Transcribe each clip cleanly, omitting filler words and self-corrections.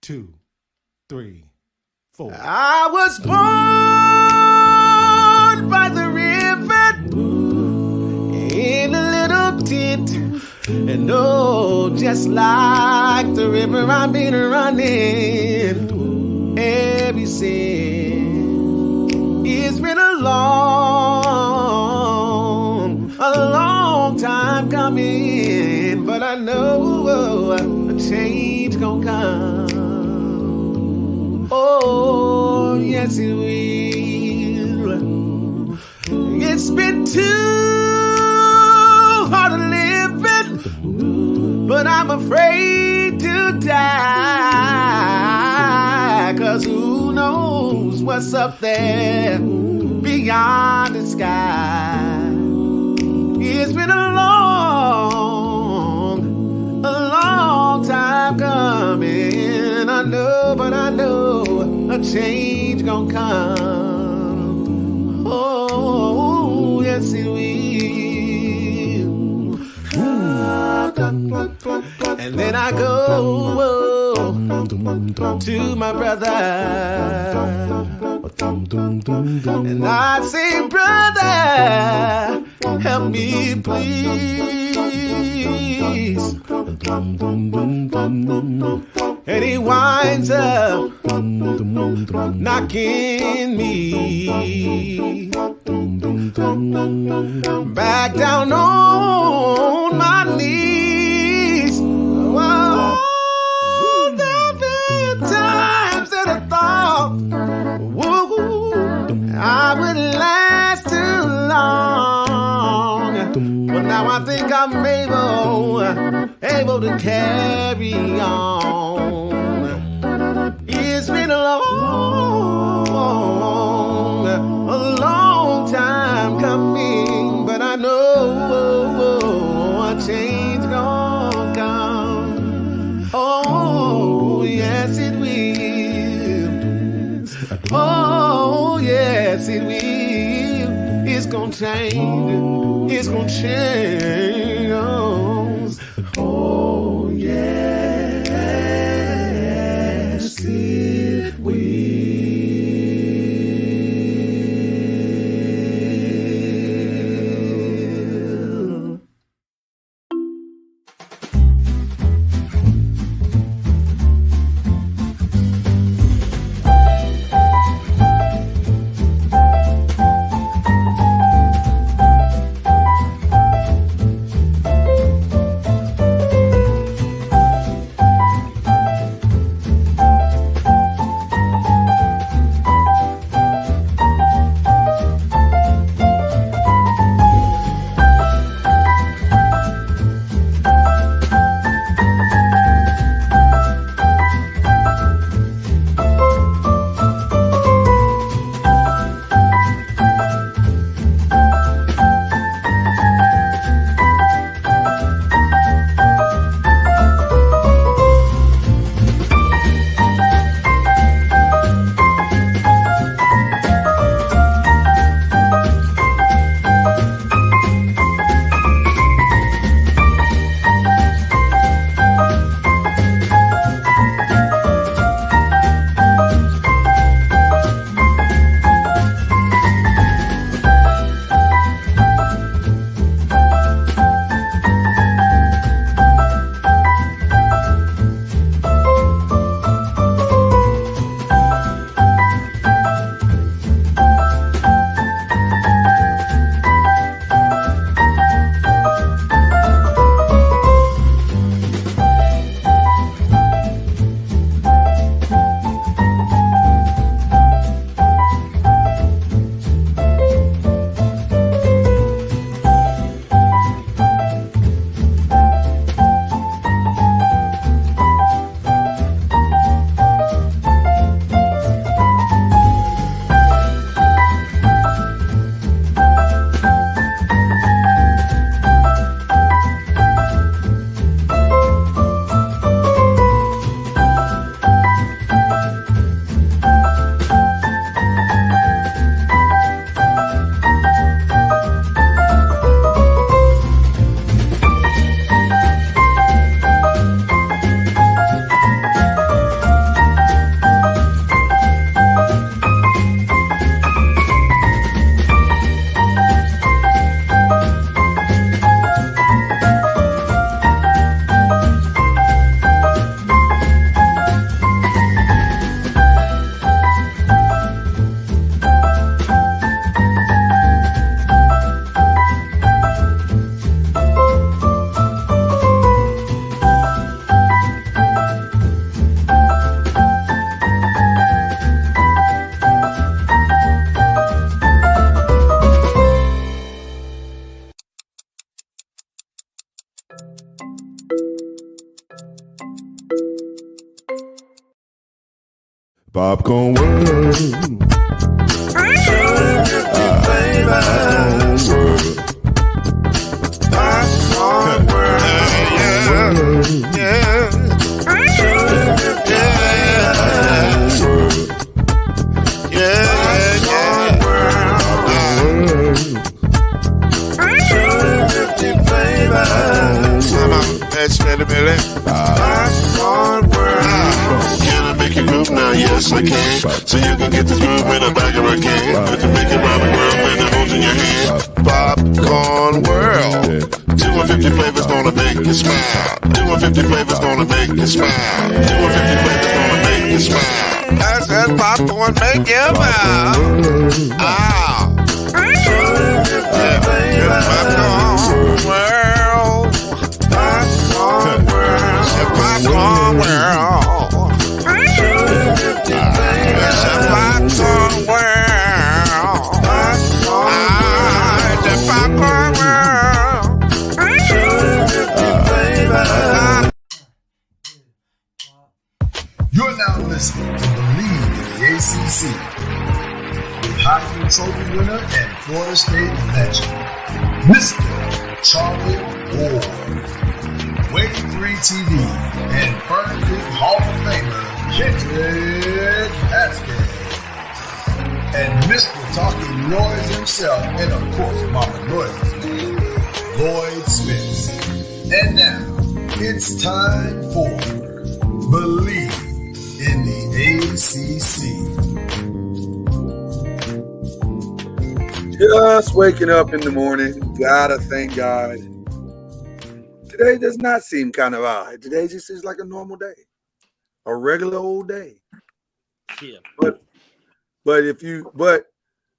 Two, three, four. I was born by the river in a little tent, and oh, just like the river I've been running ever since. It's been a long time coming, but I know a change gonna come. Oh, yes it will. It's been too hard to live it, but I'm afraid to die, 'cause who knows what's up there beyond the sky. It's been a long time coming. I know, but I know a change gonna come. Oh, yes it will. And then I go to my brother, and I say, brother, help me please. And he winds up knocking me back down on my knees. Whoa, there've been times that I thought, whoa, I wouldn't last too long, but now I think I'm able world and carry on. It's been a long time coming, but I know a change gonna come. Oh, yes it will. Oh, yes it will. It's gonna change. It's gonna change. Oh, yes it will. Popcorn World. Popcorn World. Now, yes, I can. So you can get this groove in a bag of a can. You can make it round the world when it holds in your hand. Popcorn World. 250 flavors gonna make you smile. 250 flavors gonna make you smile. 250 flavors gonna make you smile. I said popcorn make you smile. Ah. Popcorn World. Popcorn World. Popcorn World. It's a popcorn world. It's a popcorn world. You're now listening to BLEAV in the ACC with Heisman Trophy winner and Florida State legend, Mr. Charlie Ward, Wave 3 TV, and Fern Creek Hall of Famer, Kendrick Haskins, and Mr. Talking Noise himself, and of course, Mama Noise's name, Lloyd Smith. And now, it's time for BLEAV in the ACC. Just waking up in the morning. Gotta thank God. Today does not seem kind of odd. Today just is like a normal day, a regular old day. Yeah. But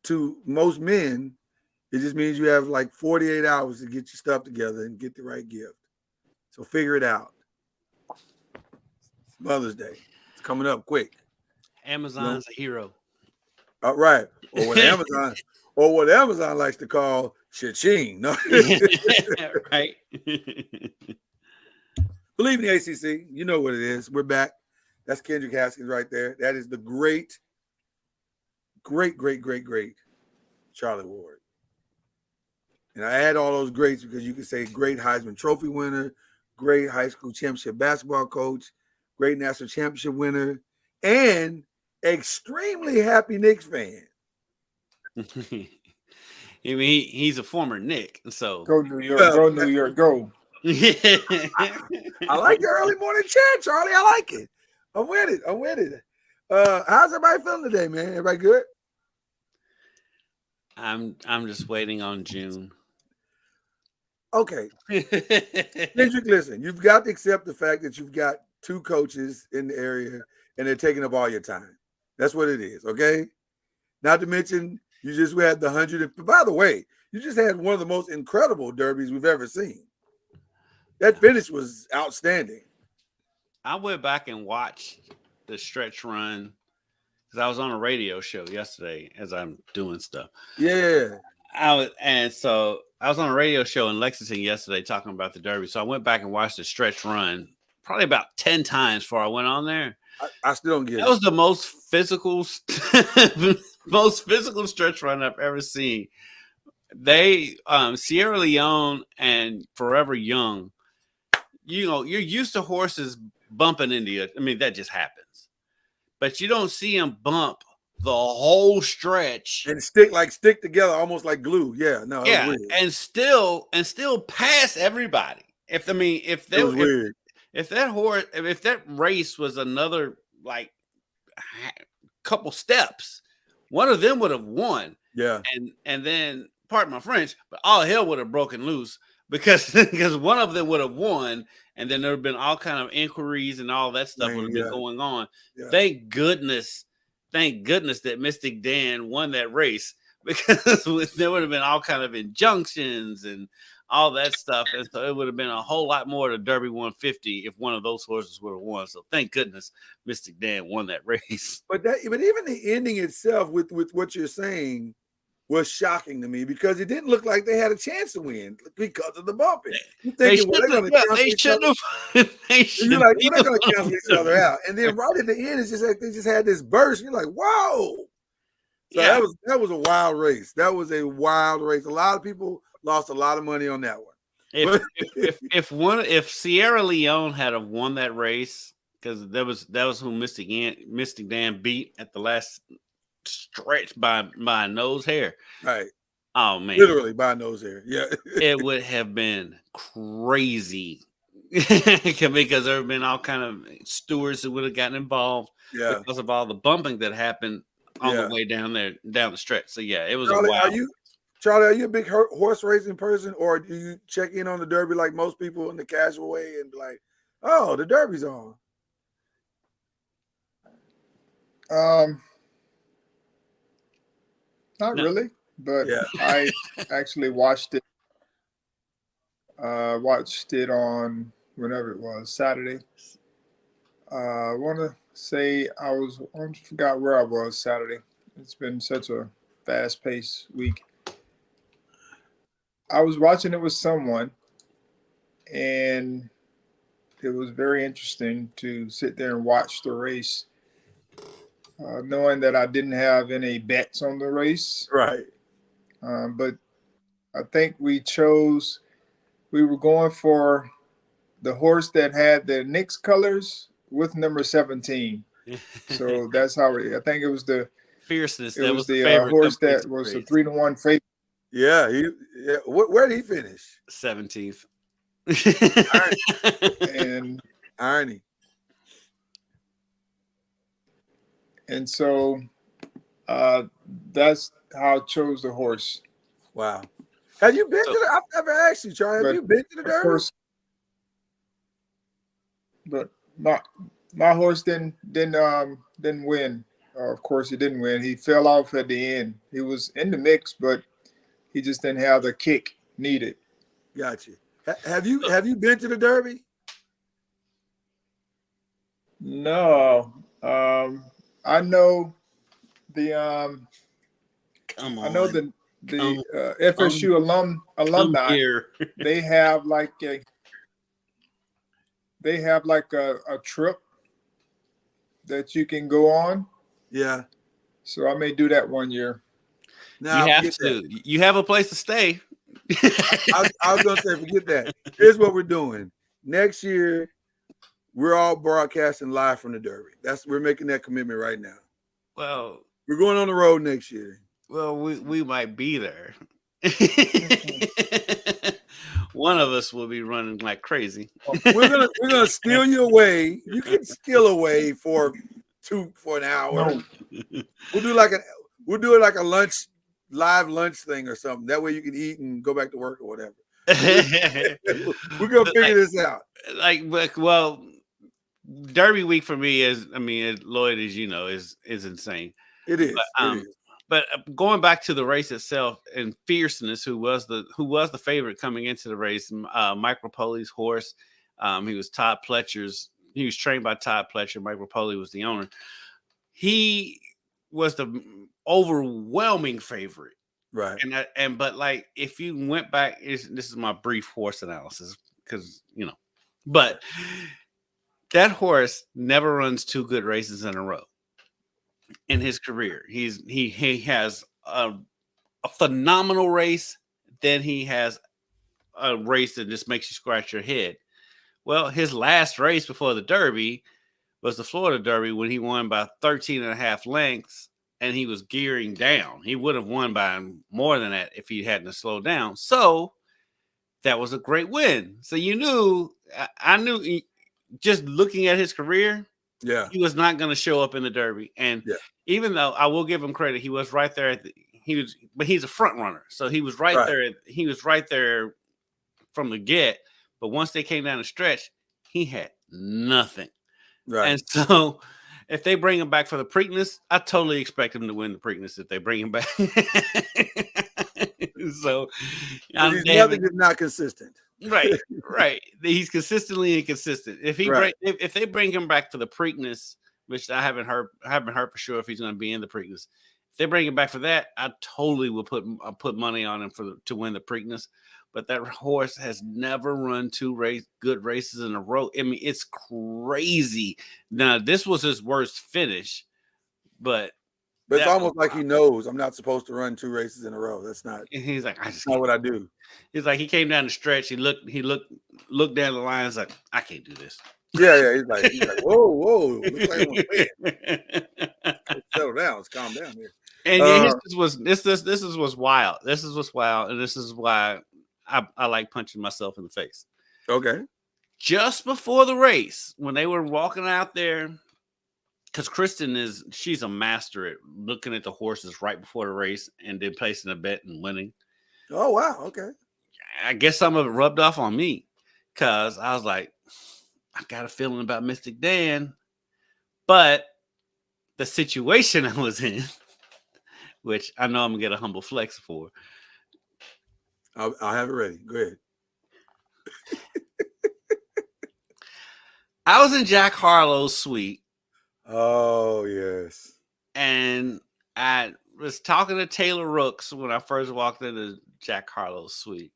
to most men, it just means you have like 48 hours to get your stuff together and get the right gift. So figure it out. It's Mother's Day. It's coming up quick. Amazon's a hero. All right. Or what Amazon likes to call cha-ching. No. Right. BLEAV in the ACC. You know what it is. We're back. That's Kendrick Haskins right there. That is the great Charlie Ward. And I add all those greats because you can say great Heisman Trophy winner, great high school championship basketball coach, great national championship winner, and extremely happy Knicks fan. I mean, he's a former Knick, so Go New York, go New York, go. I like the early morning chat, Charlie. I like it. I'm with it. How's everybody feeling today, man? Everybody good? I'm just waiting on June. Okay. Kendrick, listen, you've got to accept the fact that you've got two coaches in the area and they're taking up all your time. That's what it is, okay? Not to mention, you just had the 100. By the way, you just had one of the most incredible derbies we've ever seen. That finish was outstanding. I went back and watched the stretch run because I was on a radio show yesterday as I'm doing stuff. Yeah. I was on a radio show in Lexington yesterday talking about the Derby. So I went back and watched the stretch run probably about 10 times before I went on there. I still don't get it. That was the most physical stretch run I've ever seen. They Sierra Leone and Forever Young, you know, you're used to horses bumping into you. I mean, that just happens. But you don't see them bump the whole stretch and stick together almost like glue. Yeah, no, yeah, weird. and still pass everybody. If that race was another like couple steps, one of them would have won. Yeah, and then pardon my French, but all hell would have broken loose because one of them would have won, and then there would have been all kind of inquiries and all that stuff would have been going on. Yeah. Thank goodness that Mystic Dan won that race because there would have been all kind of injunctions and all that stuff. And so it would have been a whole lot more to Derby 150 if one of those horses would have won. So thank goodness Mystic Dan won that race. But even the ending itself with what you're saying was shocking to me because it didn't look like they had a chance to win because of the bumping. You're thinking, they're going to cancel each other. You're like, they're going to cancel each other out. And then right at the end, it's just like they just had this burst. You're like, whoa. So that was a wild race. That was a wild race. A lot of people lost a lot of money on that one. If Sierra Leone had have won that race, because that was who Mystic Dan beat at the last stretch by a nose hair. Right. Oh man. Literally by a nose hair. Yeah. It would have been crazy. Because there have been all kind of stewards that would have gotten involved because of all the bumping that happened on the way down the stretch. So yeah, it was Charlie, are you a big horse racing person, or do you check in on the Derby like most people in the casual way and be like, oh, the Derby's on? Not really, but I actually watched it. Watched it on whenever it was, Saturday. I want to say I forgot where I was Saturday. It's been such a fast-paced week. I was watching it with someone, and it was very interesting to sit there and watch the race, knowing that I didn't have any bets on the race. Right. But I think we were going for the horse that had the Knicks colors with number 17. So that's how I think it was the Fierceness. It that was the the horse that was a 3-1 favorite. Yeah. Where did he finish? 17th. And Irony. And so that's how I chose the horse. Wow. Have you been to the? I've never asked you, Charlie. Have you been to the Derby? Course, but my horse didn't win. Of course, he didn't win. He fell off at the end. He was in the mix, but he just didn't have the kick needed. Gotcha. Have you been to the Derby? No. I know the Come on. I know the FSU alumni. They have like a trip that you can go on. Yeah. So I may do that one year. Now, you have to. You have a place to stay. I was going to say, forget that. Here's what we're doing. Next year, we're all broadcasting live from the Derby. We're making that commitment right now. Well, we're going on the road next year. Well, we might be there. One of us will be running like crazy. We're gonna steal you away. You can steal away for an hour. No. We'll do it like a live lunch thing or something. That way you can eat and go back to work or whatever. We're gonna figure this out. Well, Derby week for me is, Lloyd, as you know, is insane. It is. But going back to the race itself and Fierceness, who was the favorite coming into the race, Mike Rapoli's horse. He was Todd Pletcher's. He was trained by Todd Pletcher. Mike Rapoli was the owner. He was the overwhelming favorite, right? But like if you went back, this is my brief horse analysis because but that horse never runs 2 good races in a row. In his career, he has a phenomenal race. Then he has a race that just makes you scratch your head. Well, his last race before the Derby was the Florida Derby when he won by 13.5 lengths, and he was gearing down. He would have won by more than that if he hadn't slowed down. So that was a great win. So I knew just looking at his career. Yeah, he was not going to show up in the Derby, and even though I will give him credit, he was right there. But he's a front runner, so he was right there. He was right there from the get. But once they came down the stretch, he had nothing. Right, and so if they bring him back for the Preakness, I totally expect him to win the Preakness if they bring him back. So nothing is not consistent. Right. He's consistently inconsistent. If they bring him back for the Preakness, which I haven't heard for sure if he's going to be in the Preakness. If they bring him back for that, I totally will put money on him to win the Preakness. But that horse has never run 2 good races in a row. I mean, it's crazy. Now, this was his worst finish, but it's almost like he knows I'm not supposed to run 2 races in a row. That's not. He's like, that's not what I do. He's like, he came down the stretch. He looked down the line. He's like, I can't do this. Yeah. He's like, whoa. Looks like settle down. Let's calm down here. And this is what's wild. This is what's wild, and this is why I like punching myself in the face. Okay. Just before the race, when they were walking out there. Because Kristen she's a master at looking at the horses right before the race and then placing a bet and winning. Oh, wow. Okay. I guess some of it rubbed off on me because I was like, I got a feeling about Mystic Dan. But the situation I was in, which I know I'm going to get a humble flex for. I'll have it ready. Go ahead. I was in Jack Harlow's suite. Oh, yes. And I was talking to Taylor Rooks when I first walked into Jack Harlow's suite.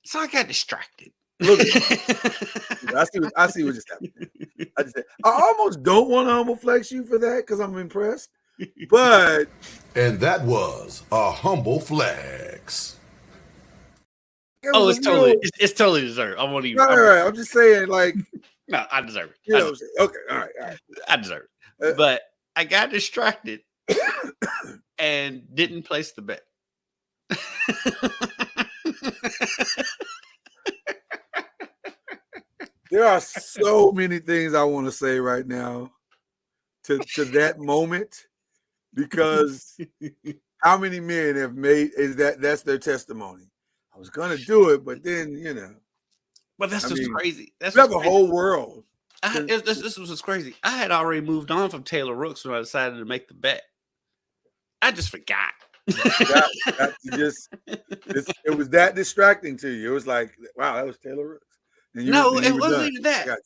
So I got distracted. Look, I see what just happened. I almost don't want to humble flex you for that because I'm impressed. But And that was a humble flex. It's totally deserved. I won't even. Right. I'm just saying, like, no, I deserve it. You know what I'm saying? Okay, all right. I deserve it. But I got distracted and didn't place the bet. There are so many things I want to say right now to that moment, because how many men have made that's their testimony. I was gonna do it, but then But that's crazy. That's a whole world. This was just crazy. I had already moved on from Taylor Rooks when I decided to make the bet. I just forgot. It was that distracting to you. It was like, wow, that was Taylor Rooks. No, it wasn't even that.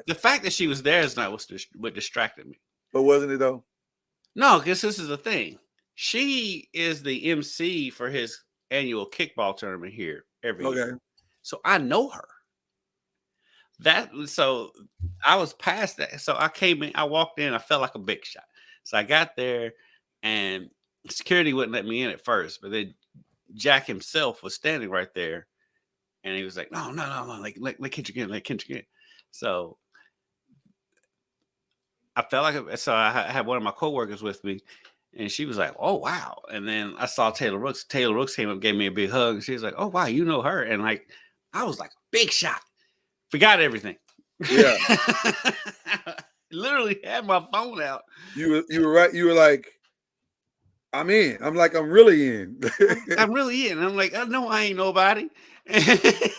The fact that she was there is not what distracted me. But wasn't it though? No, because this is the thing. She is the MC for his annual kickball tournament here every year. So I know her. So I was past that. So I came in, I walked in, I felt like a big shot. So I got there and security wouldn't let me in at first, but then Jack himself was standing right there. And he was like, no, like let Kendrick in. So I felt like so I had one of my coworkers with me, and she was like, oh wow. And then I saw Taylor Rooks. Taylor Rooks came up, gave me a big hug, and she was like, oh wow, you know her. And like I was like, big shot. Forgot everything. Yeah. Literally had my phone out. You were right. You were like, I'm in. I'm like, I'm really in. I'm really in. I'm like, I know I ain't nobody. That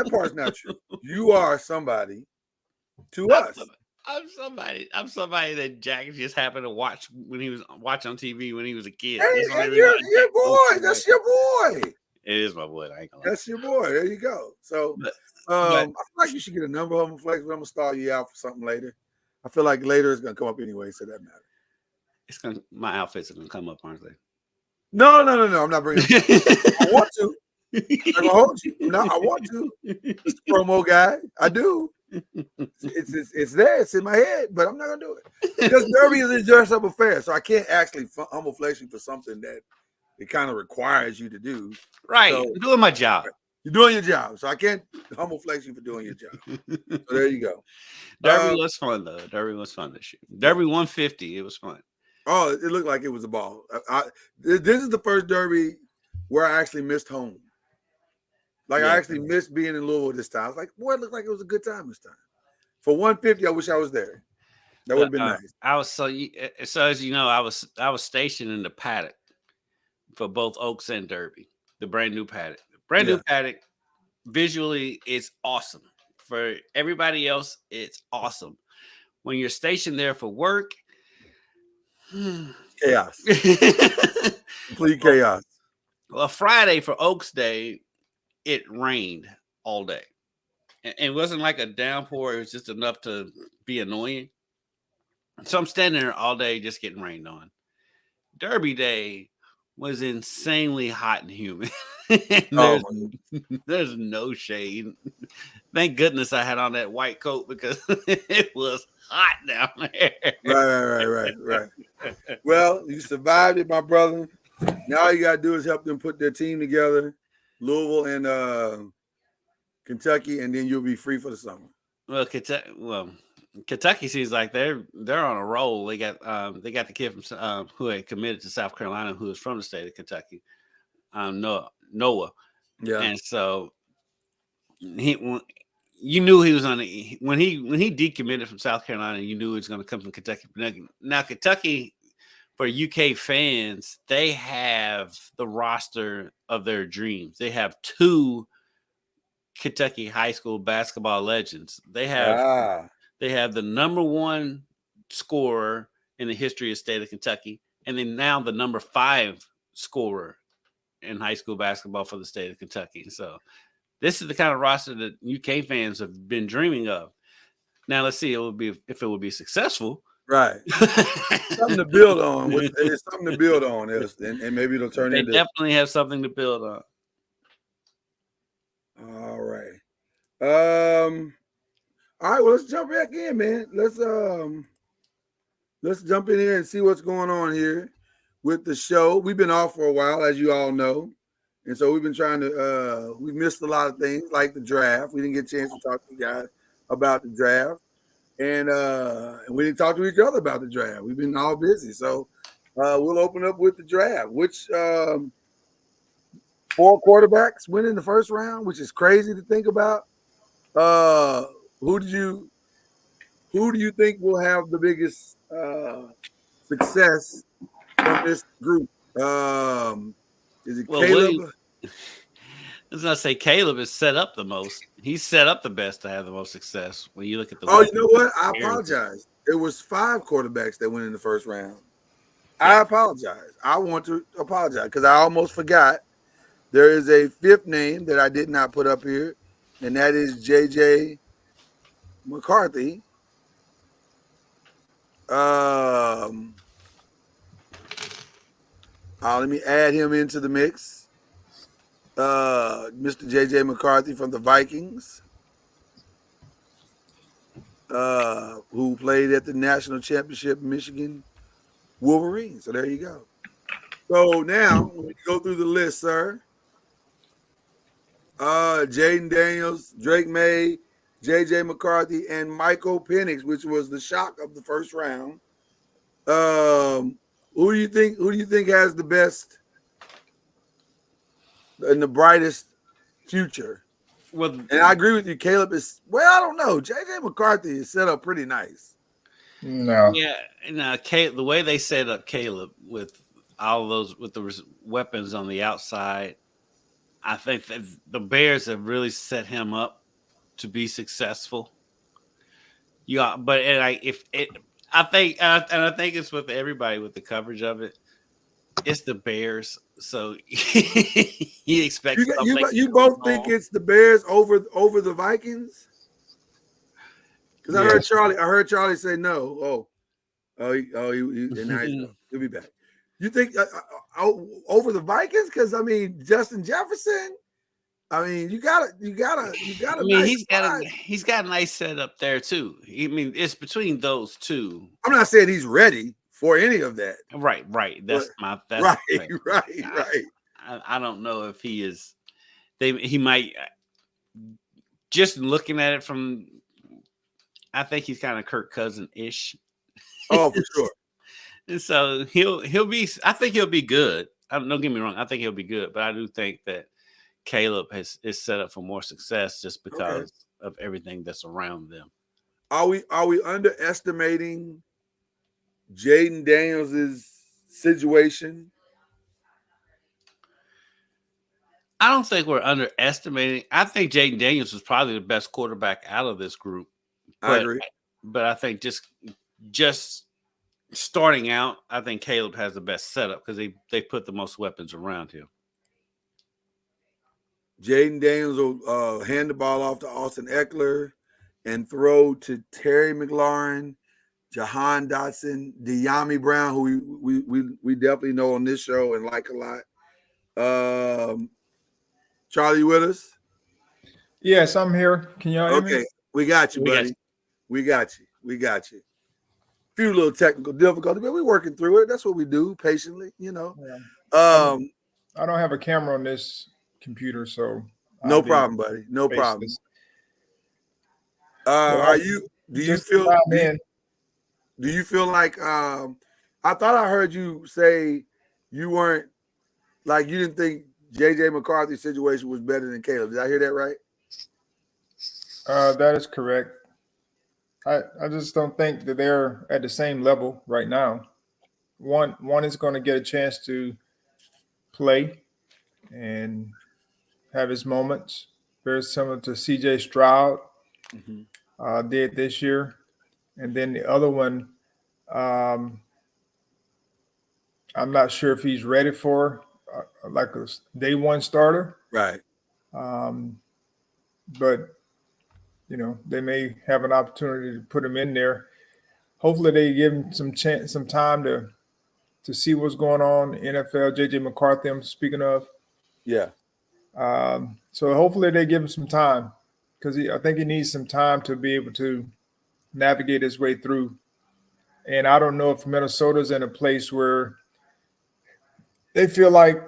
part's not true. You are somebody to us. I'm somebody that Jack just happened to watch when he was watching on TV when he was a kid. And your boy. That's your boy. It is my boy. I ain't gonna lie. That's your boy. There you go. So I feel like you should get a number of them flex, but I'm gonna stall you out for something later. I feel like later it's gonna come up anyway, so that matters. My outfits are gonna come up, aren't they? No. I'm not bringing them. I want to. I'm gonna hold you. No, I want to. It's the promo guy. I do. It's there. It's in my head, but I'm not gonna do it because Derby is a dress-up affair, so I can't actually humble flex you for something that it kind of requires you to do. Right, so, I'm doing my job. You're doing your job, so I can't humble flex you for doing your job. So there you go. Derby was fun though. Derby was fun this year. Derby 150. It was fun. Oh, it looked like it was a ball. This is the first Derby where I actually missed home. Like I actually missed being in Louisville this time. I was like, boy, it looked like it was a good time this time. For 150, I wish I was there. That would have been nice. I was so as you know, I was stationed in the paddock for both Oaks and Derby, the brand new paddock. New paddock. Visually, it's awesome. For everybody else, it's awesome. When you're stationed there for work, chaos. Complete chaos. Well, Friday for Oaks Day, it rained all day. And it wasn't like a downpour. It was just enough to be annoying. So I'm standing there all day just getting rained on. Derby Day was insanely hot and humid. There's no shade. Thank goodness I had on that white coat because it was hot down there. Right. Well, you survived it, my brother. Now all you got to do is help them put their team together. Louisville and Kentucky, and then you'll be free for the summer. Well, Kentucky seems like they're on a roll. They got the kid from who had committed to South Carolina, who is from the state of Kentucky, Noah. Yeah, and so you knew he was on the when he decommitted from South Carolina. You knew he was going to come from Kentucky. Now Kentucky. For UK fans, they have the roster of their dreams. They have two Kentucky high school basketball legends. They have the number one scorer in the history of the state of Kentucky, and then now the number 5 scorer in high school basketball for the state of Kentucky. So this is the kind of roster that UK fans have been dreaming of. Now let's see if it would be successful. Right. Something to build on. It's something to build on, and maybe it'll turn into. They definitely have something to build on. All right. All right, well, let's jump back in, man. Let's jump in here and see what's going on here with the show. We've been off for a while, as you all know. And so we've been trying to we missed a lot of things like the draft. We didn't get a chance to talk to you guys about the draft. And we didn't talk to each other about the draft. We've been all busy. So we'll open up with the draft. Which 4 quarterbacks went in the first round, which is crazy to think about. Who do you think will have the biggest success from this group? Is it Caleb? I was gonna say Caleb is set up the most. He's set up the best to have the most success when you look at the. Oh, you know what? I apologize. There was 5 quarterbacks that went in the first round. Yeah. I apologize. I want to apologize because I almost forgot. There is a 5th name that I did not put up here, and that is JJ McCarthy. Let me add him into the mix. Mr. JJ McCarthy from the Vikings, who played at the national championship Michigan Wolverines. So there you go. So now when we go through the list, sir. Jaden Daniels, Drake May, JJ McCarthy, and Michael Penix, which was the shock of the first round. Who do you think has the best and the brightest future? Well, and I agree with you. Caleb is I don't know. JJ McCarthy is set up pretty nice. No. Yeah, the way they set up Caleb with all those with the weapons on the outside, I think that the Bears have really set him up to be successful. Yeah, but I think it's with everybody with the coverage of it. It's the Bears, so he expects you both think it's the Bears over the Vikings? Because I heard Charlie say no. And now he'll be back. You think over the Vikings? Because I mean, Justin Jefferson. I mean, you got. I mean, he's got a nice setup there too. I mean, it's between those two. I'm not saying he's ready for any of that. Right. That's right. I don't know if he is. He might. Just looking at it from, I think he's kind of Kirk Cousins-ish. Oh, for sure. And so he'll be. I think he'll be good. Don't get me wrong. I think he'll be good, but I do think that Caleb is set up for more success just because of everything that's around them. Are we underestimating Jaden Daniels' situation? I don't think we're underestimating. I think Jaden Daniels is probably the best quarterback out of this group. I agree. But I think just starting out, I think Caleb has the best setup because they put the most weapons around him. Jaden Daniels will hand the ball off to Austin Eckler and throw to Terry McLaurin, Jahan Dotson, De'Ami Brown, who we definitely know on this show and like a lot. Charlie, you with us? Yes, I'm here. Can y'all hear me? Okay, we got you, buddy. We got you. Few little technical difficulties, but we're working through it. That's what we do patiently, you know. Yeah. I don't have a camera on this computer, so no problem, buddy. No problem. Do you feel like I thought I heard you say you weren't like you didn't think JJ McCarthy's situation was better than Caleb. Did I hear that right? That is correct. I just don't think that they're at the same level right now. One is going to get a chance to play and have his moments, very similar to CJ Stroud did this year. And then the other one, I'm not sure if he's ready for like a day one starter. Right. But, you know, they may have an opportunity to put him in there. Hopefully they give him some time to see what's going on in the NFL. JJ McCarthy, I'm speaking of. Yeah. So hopefully they give him some time, because I think he needs some time to be able to navigate his way through. And I don't know if Minnesota's in a place where they feel like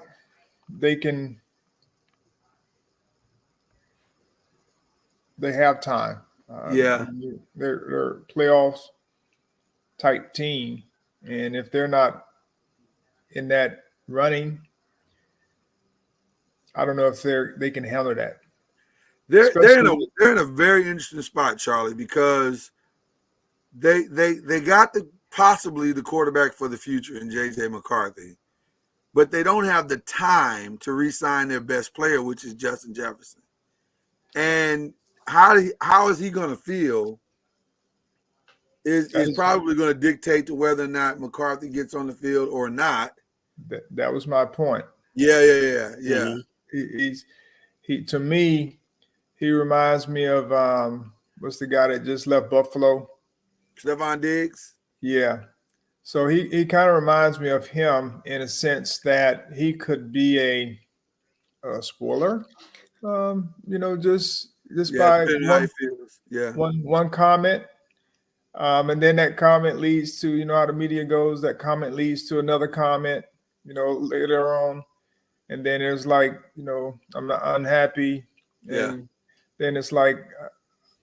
they have time. They're a playoffs type team, and if they're not in that running, I don't know if they can handle that. They're in a very interesting spot, Charlie, because they got possibly the quarterback for the future in J.J. McCarthy, but they don't have the time to re-sign their best player, which is Justin Jefferson. And how is he going to feel is probably going to dictate to whether or not McCarthy gets on the field or not. That was my point. Yeah. Mm-hmm. He to me, he reminds me of what's the guy that just left Buffalo? Stephon Diggs. Yeah. So he kind of reminds me of him in a sense that he could be a spoiler. Just by one comment. And then that comment leads to, how the media goes, that comment leads to another comment, later on. And then there's like, I'm not unhappy. And then it's like,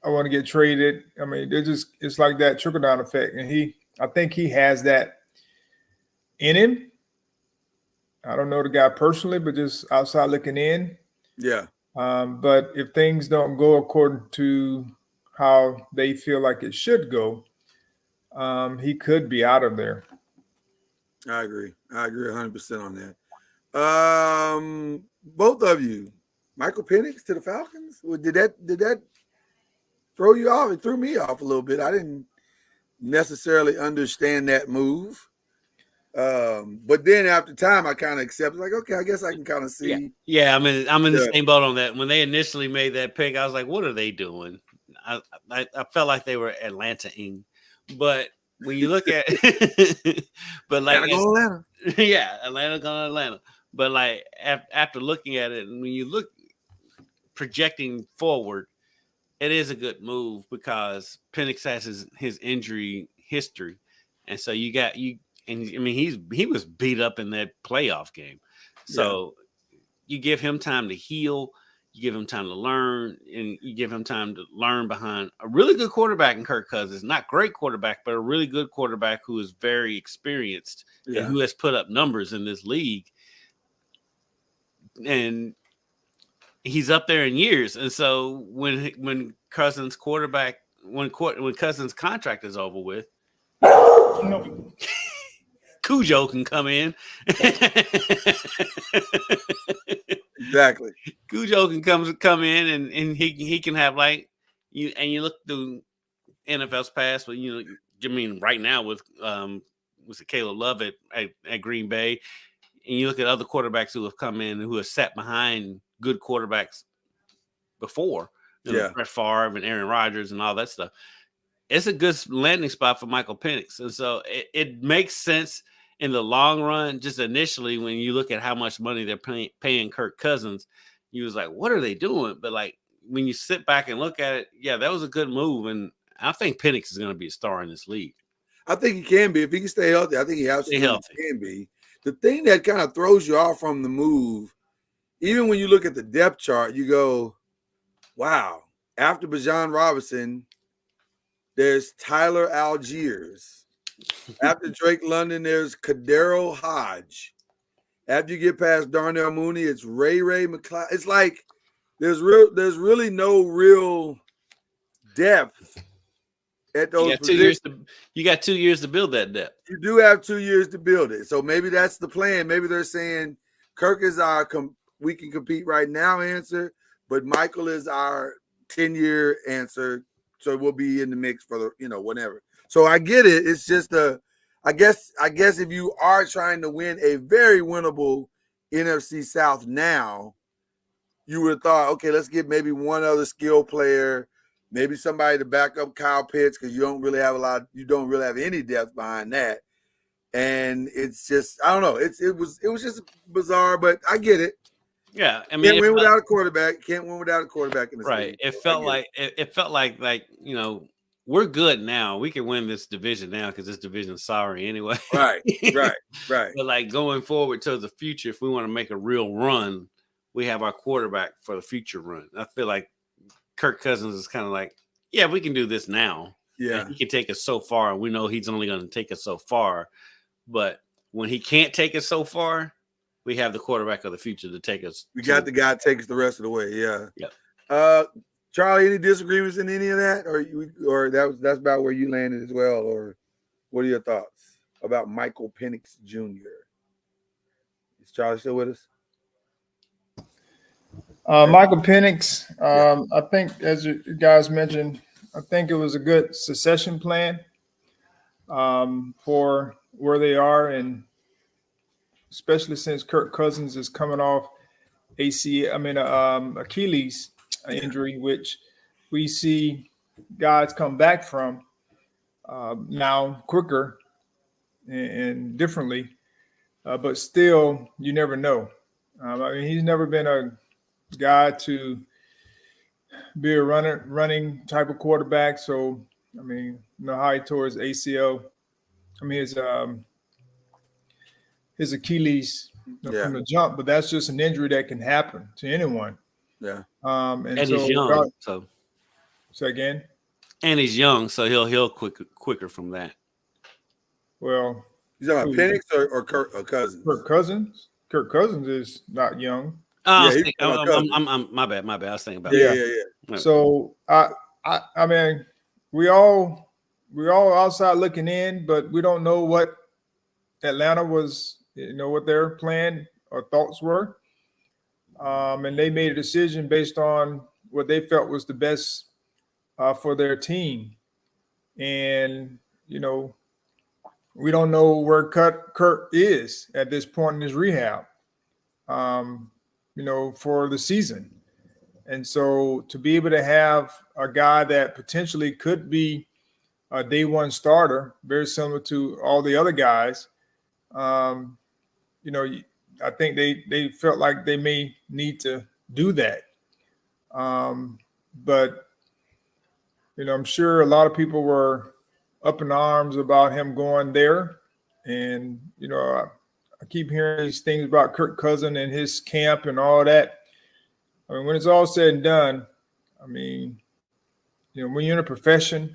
I want to get traded. I mean, it's like that trickle down effect. And I think he has that in him. I don't know the guy personally, but just outside looking in. Yeah. But if things don't go according to how they feel like it should go, he could be out of there. I agree 100% on that. Both of you, Michael Penix to the Falcons. Did that throw you off? It threw me off a little bit. I didn't necessarily understand that move. But then after time, I kind of accepted, like, okay, I guess I can kind of see. Yeah. I'm in the same boat on that. When they initially made that pick, I was like, what are they doing? I felt like they were Atlanta-ing. But when you look at but like Atlanta. Yeah, Atlanta going to Atlanta. But like after looking at it, and when you look projecting forward, it is a good move because Penix has his injury history. And so he was beat up in that playoff game. So you give him time to heal, you give him time to learn, and you give him time to learn behind a really good quarterback in Kirk Cousins. Not great quarterback, but a really good quarterback who is very experienced and who has put up numbers in this league. And he's up there in years. And so when Cousins' contract is over with, Cujo can come in. Exactly. Cujo can come in and he can have like you. And you look through NFL's past, but right now with Caleb Love at Green Bay, and you look at other quarterbacks who have come in who have sat behind good quarterbacks before, Brett Favre and Aaron Rodgers and all that stuff. It's a good landing spot for Michael Penix. And so it makes sense in the long run. Just initially, when you look at how much money they're paying Kirk Cousins, you was like, what are they doing? But like when you sit back and look at it, that was a good move. And I think Penix is going to be a star in this league. I think he can be. If he can stay healthy, I think he absolutely can be. The thing that kind of throws you off from the move, even when you look at the depth chart, you go, wow, after Bijan Robinson, there's Tyler Algiers. After Drake London, there's Kadero Hodge. After you get past Darnell Mooney, it's Ray McLeod. It's like there's really no real depth at those positions. You got 2 years to build that depth. You do have 2 years to build it. So maybe that's the plan. Maybe they're saying Kirk is our we can compete right now answer, but Michael is our 10-year answer. So we'll be in the mix for the, whatever. So I get it. It's just I guess if you are trying to win a very winnable NFC South now, you would have thought, okay, let's get maybe one other skill player, maybe somebody to back up Kyle Pitts, because you don't really have any depth behind that. And it's just, I don't know. It was just bizarre, but I get it. Yeah, I mean, can't win without a quarterback. Can't win without a quarterback in the right. state. It felt like we're good now. We can win this division now because this division's sorry anyway. Right. But like going forward to the future, if we want to make a real run, we have our quarterback for the future run. I feel like Kirk Cousins is kind of like, yeah, we can do this now. Yeah, and he can take us so far, and we know he's only going to take us so far. But when he can't take us so far, we have the quarterback of the future to take us. We got the guy to take us the rest of the way. Yeah. Yep. Charlie, any disagreements in any of that, or that's about where you landed as well, or what are your thoughts about Michael Penix Jr.? Is Charlie still with us? Michael Penix, I think, as you guys mentioned, I think it was a good succession plan for where they are, and especially since Kirk Cousins is coming off Achilles injury, which we see guys come back from now quicker and differently, but still, you never know. He's never been a guy to be a running type of quarterback. So, you know how he tore his ACL. His Achilles from the jump, but that's just an injury that can happen to anyone. Yeah. And he's young. So say again. And he's young, so he'll heal quicker from that. Well, he's talking about Penix or Cousins? Kirk Cousins is not young. My bad. I was thinking about yeah. So I mean, we all outside looking in, but we don't know what Atlanta was, what their plan or thoughts were. And they made a decision based on what they felt was the best for their team. And, we don't know where Kirk is at this point in his rehab, for the season. And so to be able to have a guy that potentially could be a day one starter, very similar to all the other guys, I think they felt like they may need to do that. But, I'm sure a lot of people were up in arms about him going there. And, I keep hearing these things about Kirk Cousins and his camp and all that. When it's all said and done, when you're in a professional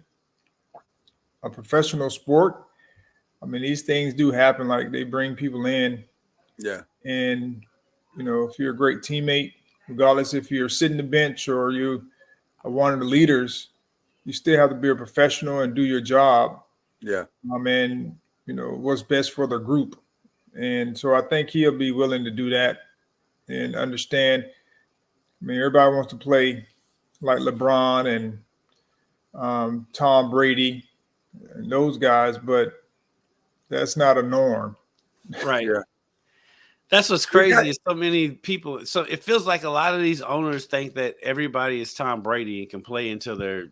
sport, these things do happen. Like they bring people in. Yeah. And, if you're a great teammate, regardless if you're sitting the bench or you are one of the leaders, you still have to be a professional and do your job. Yeah. And, what's best for the group. And so I think he'll be willing to do that and understand. Everybody wants to play like LeBron and Tom Brady and those guys, but that's not a norm. Right. Yeah. That's what's crazy. So many people. So it feels like a lot of these owners think that everybody is Tom Brady and can play until they're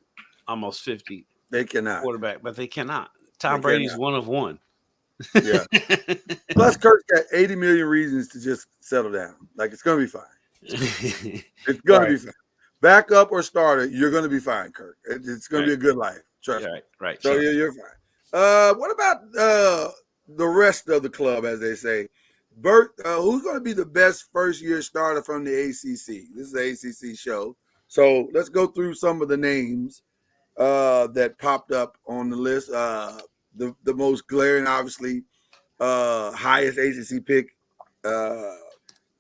almost 50. They cannot. Quarterback, but they cannot. Tom Brady's one of one. Yeah. Plus, Kirk's got 80 million reasons to just settle down. Like, it's going to be fine. It's going to be fine. Backup or starter, you're going to be fine, Kirk. It's going to be a good life. Trust me. Right. So, you're fine. What about the rest of the club, as they say? Bert, who's going to be the best first-year starter from the ACC? This is the ACC show. So, let's go through some of the names that popped up on the list. The most glaring, obviously, highest ACC pick,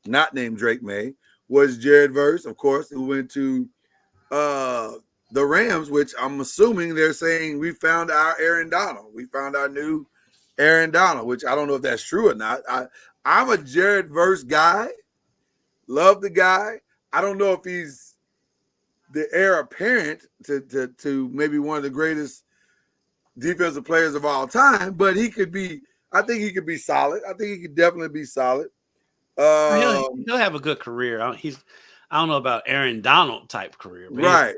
not named Drake May, was Jared Verse, of course, who went to the Rams, which I'm assuming they're saying we found our Aaron Donald. We found our new Aaron Donald, which I don't know if that's true or not. I'm a Jared Verse guy. Love the guy. I don't know if he's the heir apparent to maybe one of the greatest defensive players of all time, but he could be. I think he could be solid. I think he could definitely be solid. He'll have a good career. I don't know about Aaron Donald type career, but right?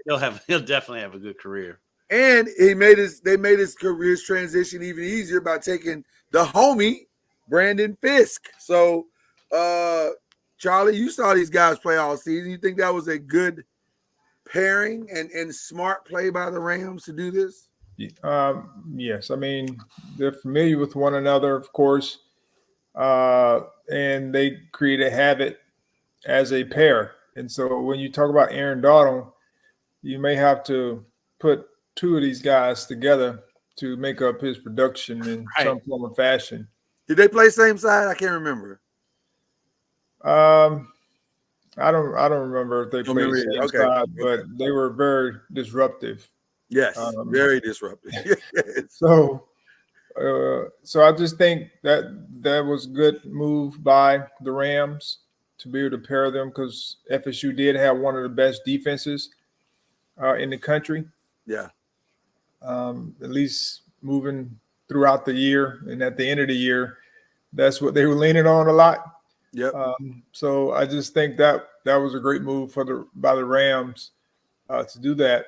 He'll definitely have a good career. And they made his career's transition even easier by taking the homie Brandon Fisk. So Charlie, you saw these guys play all season. You think that was a good pairing and smart play by the Rams to do this? Yes. I mean, they're familiar with one another, of course, and they create a habit as a pair. And so when you talk about Aaron Donald, you may have to put two of these guys together to make up his production in some form or fashion. Did they play same side? I can't remember. I don't remember if they played the same side, but they were very disruptive. Yes, very disruptive. So I just think that was a good move by the Rams to be able to pair them, because FSU did have one of the best defenses in the country. Yeah. At least moving throughout the year, and at the end of the year, that's what they were leaning on a lot. Yep. So I just think that was a great move by the Rams to do that.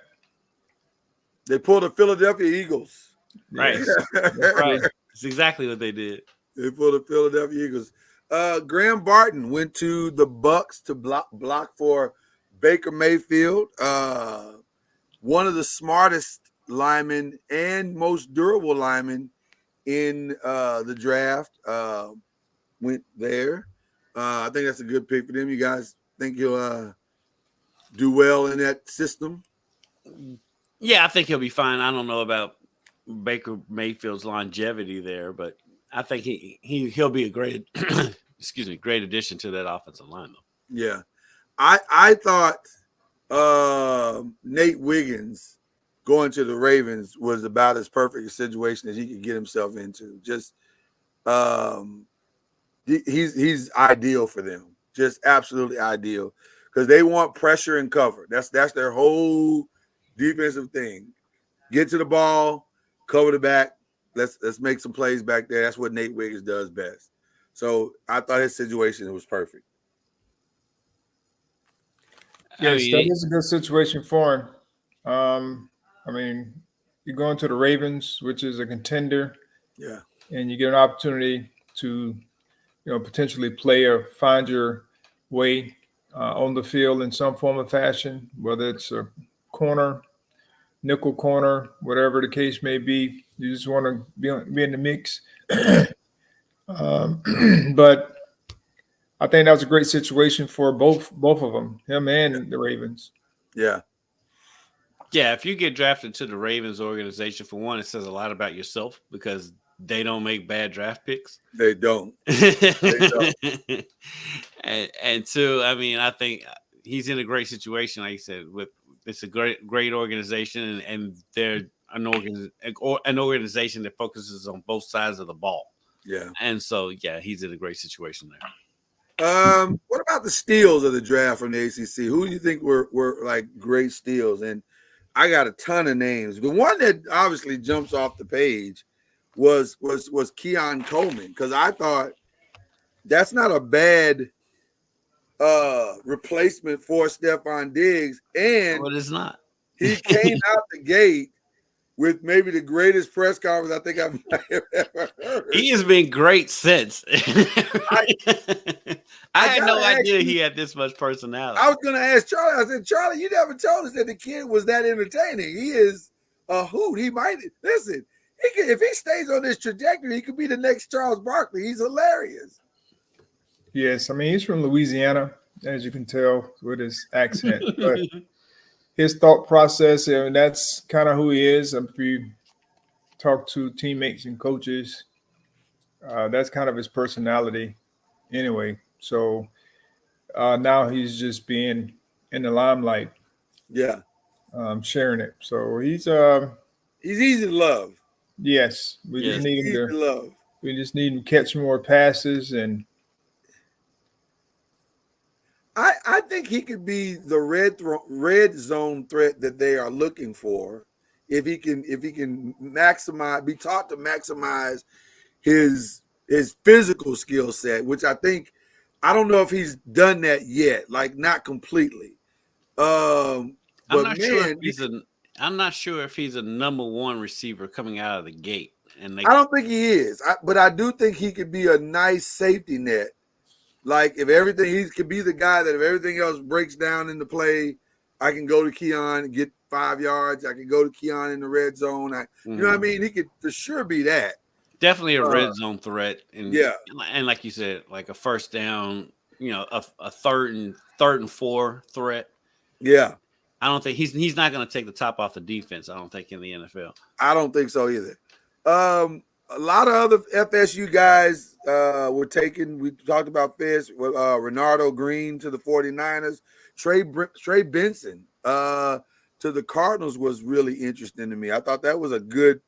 They pulled the Philadelphia Eagles. Right. Right. That's exactly what they did. They pulled the Philadelphia Eagles. Graham Barton went to the Bucs to block for Baker Mayfield. One of the smartest linemen and most durable linemen in the draft went there. I think that's a good pick for them. You guys think he'll do well in that system? Yeah, I think he'll be fine. I don't know about Baker Mayfield's longevity there, but I think he'll be a great great addition to that offensive line, though. Yeah. I thought Nate Wiggins going to the Ravens was about as perfect a situation as he could get himself into. Just he's ideal for them. Just absolutely ideal, because they want pressure and cover. That's their whole defensive thing. Get to the ball, cover the back. Let's make some plays back there. That's what Nate Wiggins does best. So I thought his situation was perfect. Yes, that is a good situation for him. I mean, you're going to the Ravens, which is a contender. Yeah. And you get an opportunity to, potentially play or find your way on the field in some form or fashion, whether it's a corner, nickel corner, whatever the case may be. You just want to be in the mix. But I think that was a great situation for both of them, him and the Ravens. Yeah. Yeah, if you get drafted to the Ravens organization, for one, it says a lot about yourself, because they don't make bad draft picks. They don't. They don't. And two, I mean, I think he's in a great situation, like you said. It's a great organization, and they're an organization that focuses on both sides of the ball. Yeah. And so, yeah, he's in a great situation there. What about the steals of the draft from the ACC? Who do you think were like great steals? And I got a ton of names. The one that obviously jumps off the page was Keon Coleman, because I thought that's not a bad replacement for Stephon Diggs. And but it's not. He came out the gate with maybe the greatest press conference I think I've ever heard. He has been great since. I had no idea he had this much personality. I was going to ask Charlie. I said, Charlie, you never told us that the kid was that entertaining. He is a hoot. He might listen. If he stays on this trajectory, he could be the next Charles Barkley. He's hilarious. Yes, I mean, he's from Louisiana, as you can tell with his accent. But his thought process, and that's kind of who he is. If you talk to teammates and coaches, that's kind of his personality anyway. So now he's just being in the limelight. Yeah. Sharing it. So he's easy to love. Yes. We just need him to love. We just need him to catch more passes, and I think he could be the red zone threat that they are looking for if he can be taught to maximize his physical skill set, which I don't know if he's done that yet, like not completely. I'm not sure if he's a number one receiver coming out of the gate. And I don't think he is, but I do think he could be a nice safety net Like if everything, he could be the guy that if everything else breaks down in the play, I can go to Keon and get 5 yards. I can go to Keon in the red zone. You know what I mean? He could for sure be that. Definitely a red zone threat. And yeah. And like you said, like a first down, a third and 4 threat. Yeah. I don't think he's not going to take the top off the defense. I don't think in the NFL. I don't think so either. A lot of other FSU guys were taken. We talked about this. Renardo Green to the 49ers. Trey Benson to the Cardinals was really interesting to me. I thought that was a good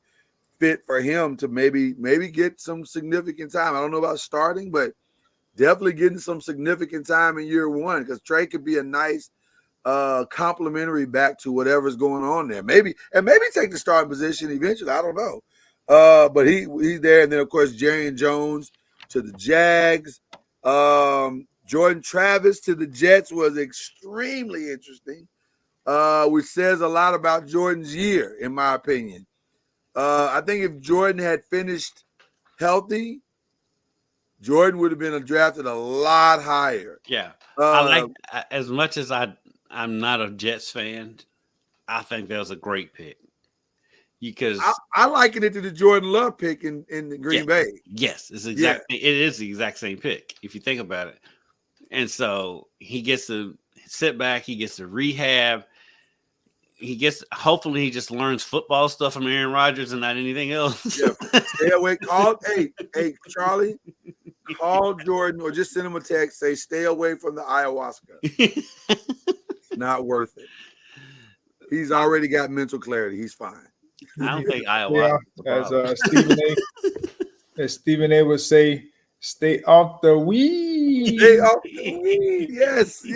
fit for him to maybe get some significant time. I don't know about starting, but definitely getting some significant time in year one because Trey could be a nice complimentary back to whatever's going on there. Maybe take the starting position eventually. I don't know. But he's there. And then, of course, Jarian Jones to the Jags. Jordan Travis to the Jets was extremely interesting, which says a lot about Jordan's year, in my opinion. I think if Jordan had finished healthy, Jordan would have been drafted a lot higher. Yeah. I like, as much as I'm not a Jets fan, I think that was a great pick. Because I liken it to the Jordan Love pick in Green Bay. Yes, it is the exact same pick if you think about it. And so he gets to sit back, he gets to rehab, hopefully he just learns football stuff from Aaron Rodgers and not anything else. Yeah. Stay away. Hey, Charlie, call Jordan or just send him a text. Say, stay away from the ayahuasca. Not worth it. He's already got mental clarity. He's fine. I don't think ayahuasca. As Stephen A would say, stay off the weed. Stay off the weed. Yes.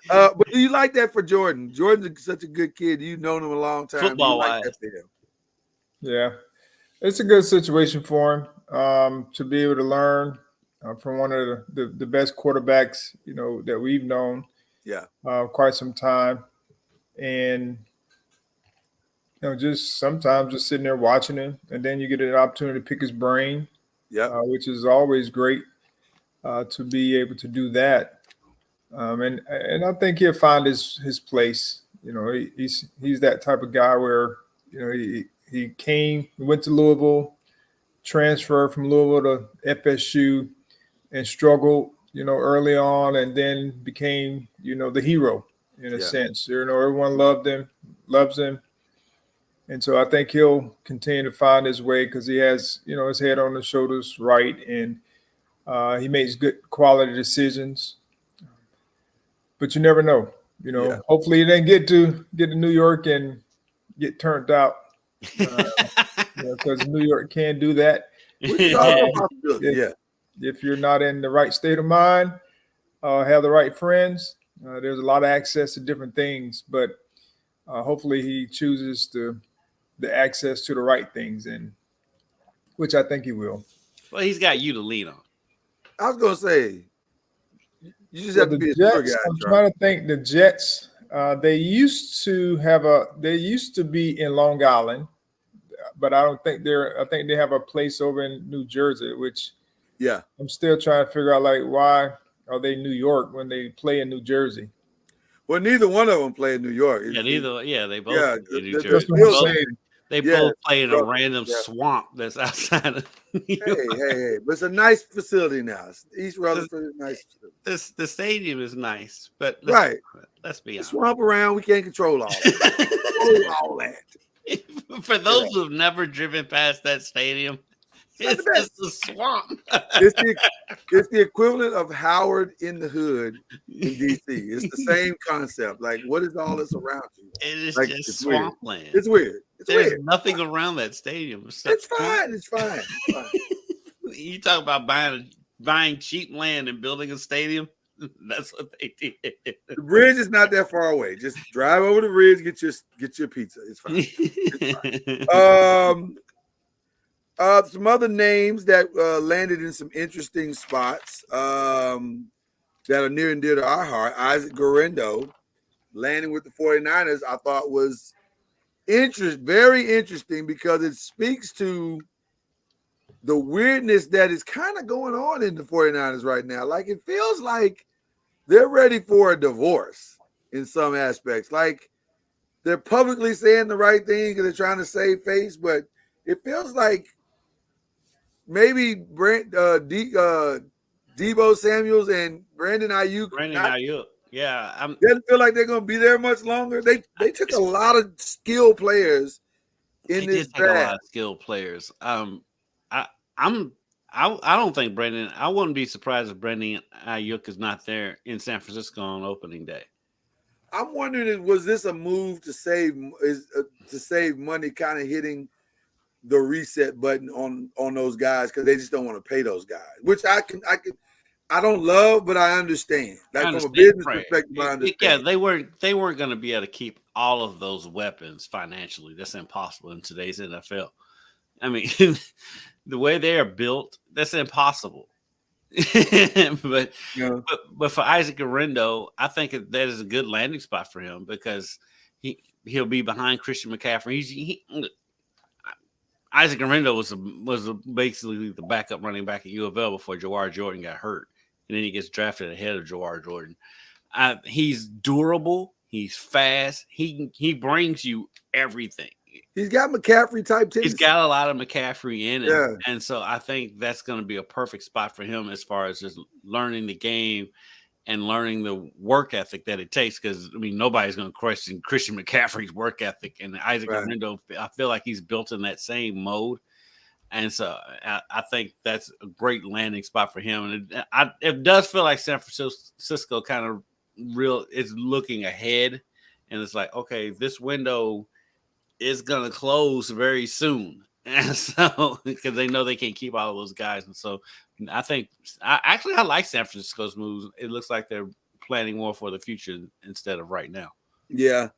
But do you like that for Jordan? Jordan's such a good kid. You've known him a long time. Football like that for him? Yeah, it's a good situation for him to be able to learn from one of the best quarterbacks that we've known. Yeah, quite some time, and just sometimes just sitting there watching him, and then you get an opportunity to pick his brain. Yeah, which is always great to be able to do that. And I think he'll find his place. He's that type of guy where he went to Louisville, transferred from Louisville to FSU, and struggled early on, and then became the hero in a sense. Everyone loves him. And so I think he'll continue to find his way because he has, his head on his shoulders right, and he makes good quality decisions. But you never know, Hopefully he didn't get to New York and get turned out because New York can do that. If you're not in the right state of mind, have the right friends, there's a lot of access to different things, but hopefully he chooses the access to the right things, and which I think he will. Well, he's got you to lean on. I was gonna say, you just have to be a tour guy. I'm trying to think. The Jets, they used to be in Long Island, but I don't think I think they have a place over in New Jersey, which I'm still trying to figure out why are they New York when they play in New Jersey? Well, neither one of them play in New York. They both play in New Jersey. They both play in a random swamp that's outside of New York. Hey. But it's a nice facility now. East Rutherford is nice. The stadium is nice, but let's be honest. Swamp around, we can't control all that. For those who've never driven past that stadium, it's just a swamp. It's the equivalent of Howard in the Hood in DC. It's the same concept. Like, what is all this around you? It is just swampland. It's weird. There's nothing around that stadium. It's fine. You talk about buying cheap land and building a stadium. That's what they did. The bridge is not that far away. Just drive over the bridge, get your pizza. It's fine. It's fine. Some other names that landed in some interesting spots that are near and dear to our heart. Isaac Guerrero landing with the 49ers, I thought was very interesting because it speaks to the weirdness that is kind of going on in the 49ers right now. Like, it feels like they're ready for a divorce in some aspects. Like, they're publicly saying the right thing because they're trying to save face, but it feels like maybe Debo Samuels and Brandon Ayuk. Yeah, doesn't feel like they're going to be there much longer. They took a lot of skilled players in this draft. A lot of skilled players. I don't think Brandon. I wouldn't be surprised if Brandon Ayuk is not there in San Francisco on opening day. I'm wondering, was this a move to save money, kind of hitting the reset button on those guys because they just don't want to pay those guys, which I don't love, but I understand. Like, from a business perspective, I understand. Yeah, they weren't going to be able to keep all of those weapons financially. That's impossible in today's NFL. I mean, the way they are built, that's impossible. but for Isaac Orlando, I think that is a good landing spot for him because he'll be behind Christian McCaffrey. Isaac Orlando was basically the backup running back at U of L before Jawar Jordan got hurt, and then he gets drafted ahead of Jawar Jordan. He's durable. He's fast. He brings you everything. He's got McCaffrey type tendency. He's got a lot of McCaffrey in it, and so I think that's going to be a perfect spot for him as far as just learning the game and learning the work ethic that it takes. Because I mean, nobody's going to question Christian McCaffrey's work ethic, and Isaac Orlando, I feel like he's built in that same mode, and so I think that's a great landing spot for him. And it does feel like San Francisco kind of is looking ahead, and it's like, okay, this window is going to close very soon. And so, because they know they can't keep all of those guys. And so I think I like San Francisco's moves. It looks like they're planning more for the future instead of right now. Yeah.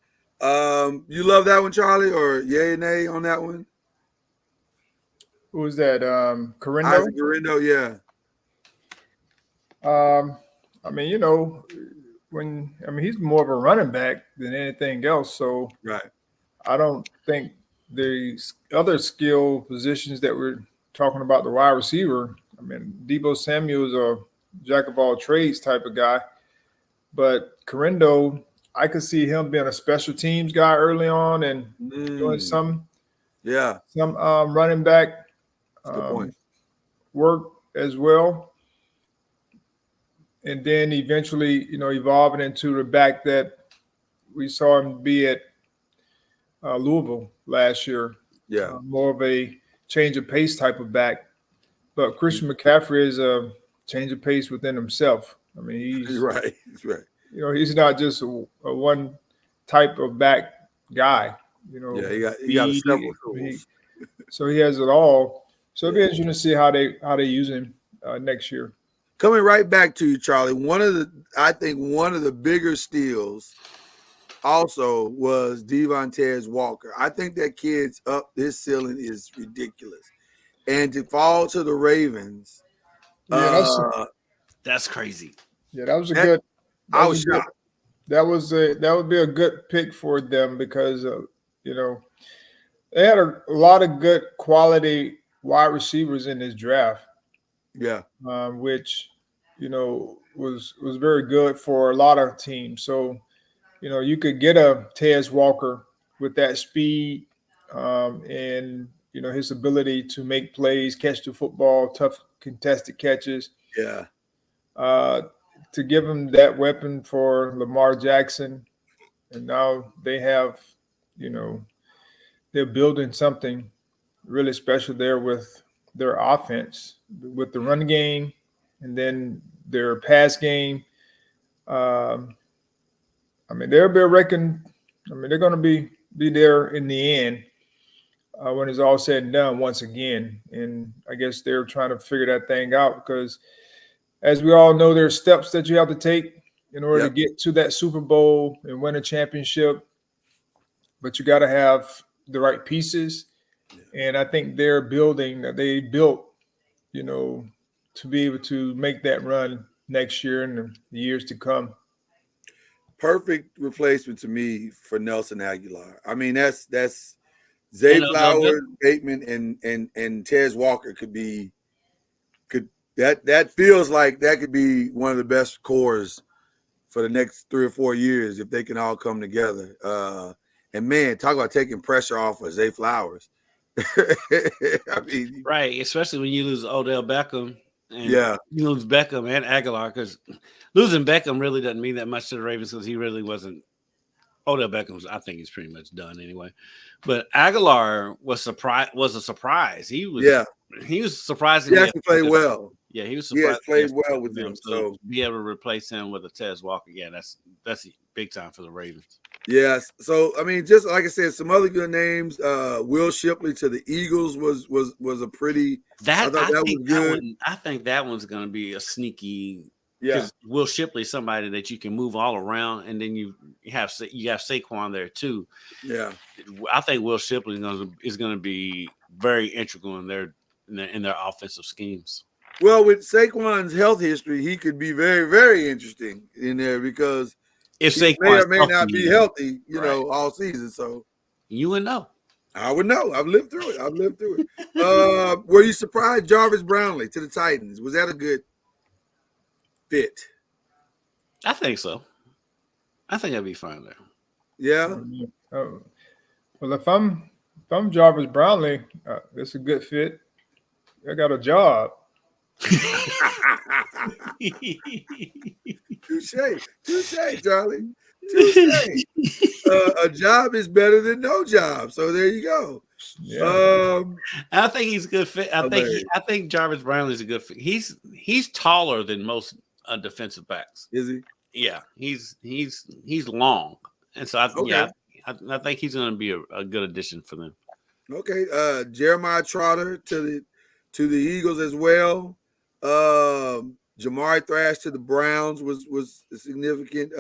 You love that one, Charlie, or yay or nay on that one? Who was that? Carindo? Isaac Carindo, yeah. I mean, he's more of a running back than anything else. So right. I don't think the other skill positions that we're talking about, the wide receiver, I mean, Debo Samuel is a jack of all trades type of guy, but Carindo, I could see him being a special teams guy early on and doing some running back work as well. And then eventually, evolving into the back that we saw him be at Louisville last year. Yeah. More of a change of pace type of back. But Christian McCaffrey is a change of pace within himself. I mean, he's right. He's right. He's not just a one type of back guy. He got several tools. So he has it all. So it'll be interesting to see how they use him next year. Coming right back to you, Charlie. I think one of the bigger steals also was Devontae Walker. I think that kid's his ceiling is ridiculous. And to fall to the Ravens, that's crazy. Yeah, that was a good. I was shocked. That would be a good pick for them because they had a lot of good quality wide receivers in this draft. Yeah, which was very good for a lot of teams. So you could get a Tez Walker with that speed and his ability to make plays, catch the football, tough contested catches. Yeah. To give him that weapon for Lamar Jackson. And now they have, they're building something really special there with their offense, with the run game and then their pass game. They'll be reckoned. They're going to be there in the end when it's all said and done once again. And I guess they're trying to figure that thing out because, as we all know, there are steps that you have to take in order to get to that Super Bowl and win a championship. But you got to have the right pieces. Yeah. And I think they built, to be able to make that run next year and the years to come. Perfect replacement to me for Nelson Aguilar. I mean, that's Zay Flowers, Bateman, and Tez Walker could that feels like that could be one of the best cores for the next 3 or 4 years if they can all come together. And man, talk about taking pressure off of Zay Flowers. I mean, right, especially when you lose Odell Beckham. And yeah, you lose Beckham and Aguilar, because losing Beckham really doesn't mean that much to the Ravens because he really wasn't. Odell Beckham, I think he's pretty much done anyway. But Aguilar was a surprise. He was surprising. He actually played well. Yeah, he was surprised. He played well with them. So to be able to replace him with a Tez Walker, yeah, that's big time for the Ravens. Yes. So I mean, just like I said, some other good names. Will Shipley to the Eagles was a pretty. I think that one's going to be a sneaky. Yeah. Because Will Shipley is somebody that you can move all around, and then you have Saquon there too. Yeah. I think Will Shipley is going to be very integral in their offensive schemes. Well, with Saquon's health history, he could be very, very interesting in there because if he may or may not be healthy, you know, all season. So you would know. I would know. I've lived through it. Were you surprised Jarvis Brownlee to the Titans? Was that a good fit? I think so. I think I'd be fine there. Yeah. Well, if I'm Jarvis Brownlee, it's a good fit. I got a job. Touche, Charlie. Touche. A job is better than no job. So there you go. Yeah. I think he's a good fit. I think Jarvis Brownlee is a good fit. He's taller than most defensive backs. Is he? Yeah, he's long, and so I think he's going to be a good addition for them. Okay, Jeremiah Trotter to the Eagles as well. Jamari Thrash to the Browns was significant.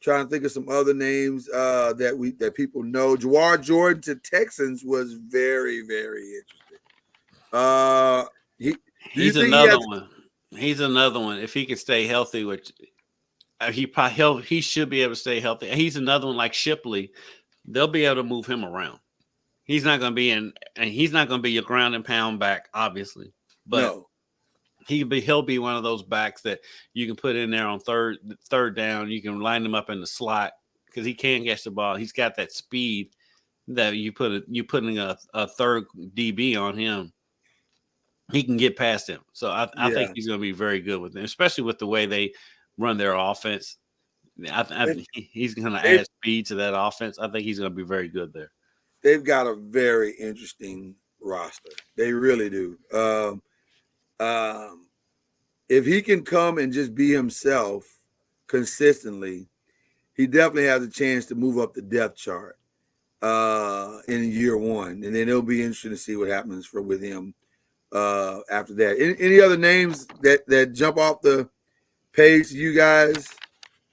Trying to think of some other names that people know. Jawar Jordan to Texans was very, very interesting. He's another one. He's another one. If he can stay healthy, which he should be able to stay healthy. He's another one like Shipley. They'll be able to move him around. He's not going to be your ground and pound back, obviously, but no. He'll be one of those backs that you can put in there on third down. You can line him up in the slot because he can catch the ball. He's got that speed that you putting a third DB on him. He can get past him. So I think he's going to be very good with them, especially with the way they run their offense. I think he's going to add speed to that offense. I think he's going to be very good there. They've got a very interesting roster. They really do. If he can come and just be himself consistently, he definitely has a chance to move up the depth chart in year one. And then it'll be interesting to see what happens with him after that. Any other names that jump off the page to you guys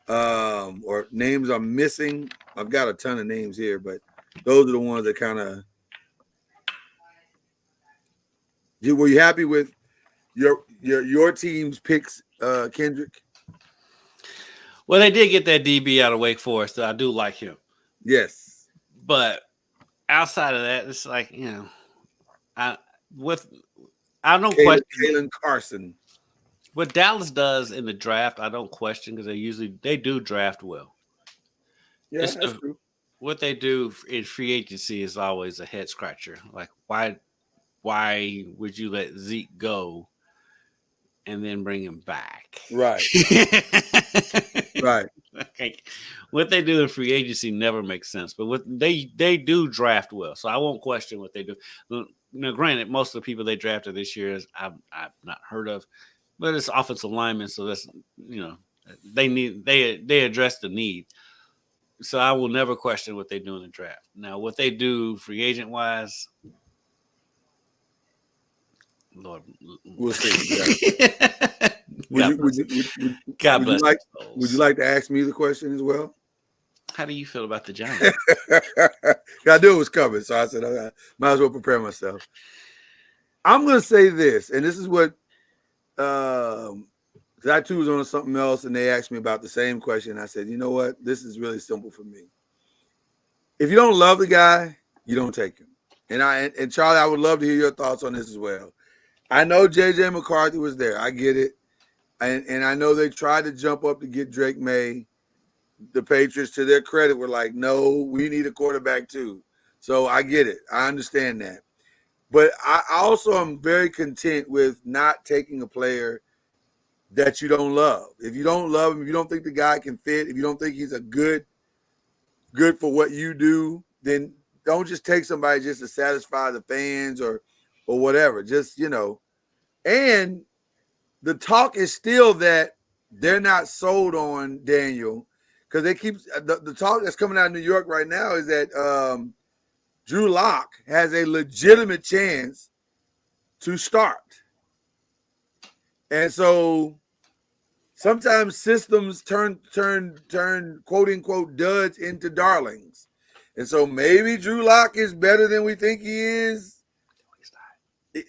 or names I'm missing? I've got a ton of names here, but those are the ones that kind of – were you happy with your team's picks, Kendrick? Well, they did get that DB out of Wake Forest. So I do like him. Yes. But outside of that, it's like, I don't question Kalen Carson. What Dallas does in the draft, I don't question because they do draft well. Yeah, that's true. What they do in free agency is always a head scratcher. Like, why would you let Zeke go and then bring him back? Right. Right. Okay. What they do in free agency never makes sense. But what they do draft well. So I won't question what they do. Now, granted, most of the people they drafted this year I've not heard of, but it's offensive linemen, so that's they address the need. So I will never question what they do in the draft. Now, what they do free agent wise, Lord, we'll see. Would you like to ask me the question as well? How do you feel about the Giants? I knew it was coming, so I said I might as well prepare myself. I'm going to say this, and this is what I too was on something else, and they asked me about the same question. I said, you know what? This is really simple for me. If you don't love the guy, you don't take him. And Charlie, I would love to hear your thoughts on this as well. I know J.J. McCarthy was there. I get it. And I know they tried to jump up to get Drake May. The Patriots, to their credit, were like, no, we need a quarterback too. So I get it. I understand that. But I also am very content with not taking a player that you don't love. If you don't love him, if you don't think the guy can fit, if you don't think he's a good for what you do, then don't just take somebody just to satisfy the fans or whatever. Just, and the talk is still that they're not sold on Daniel because they keep the talk that's coming out of New York right now is that Drew Lock has a legitimate chance to start. And so sometimes systems turn quote unquote duds into darlings. And so maybe Drew Lock is better than we think he is. I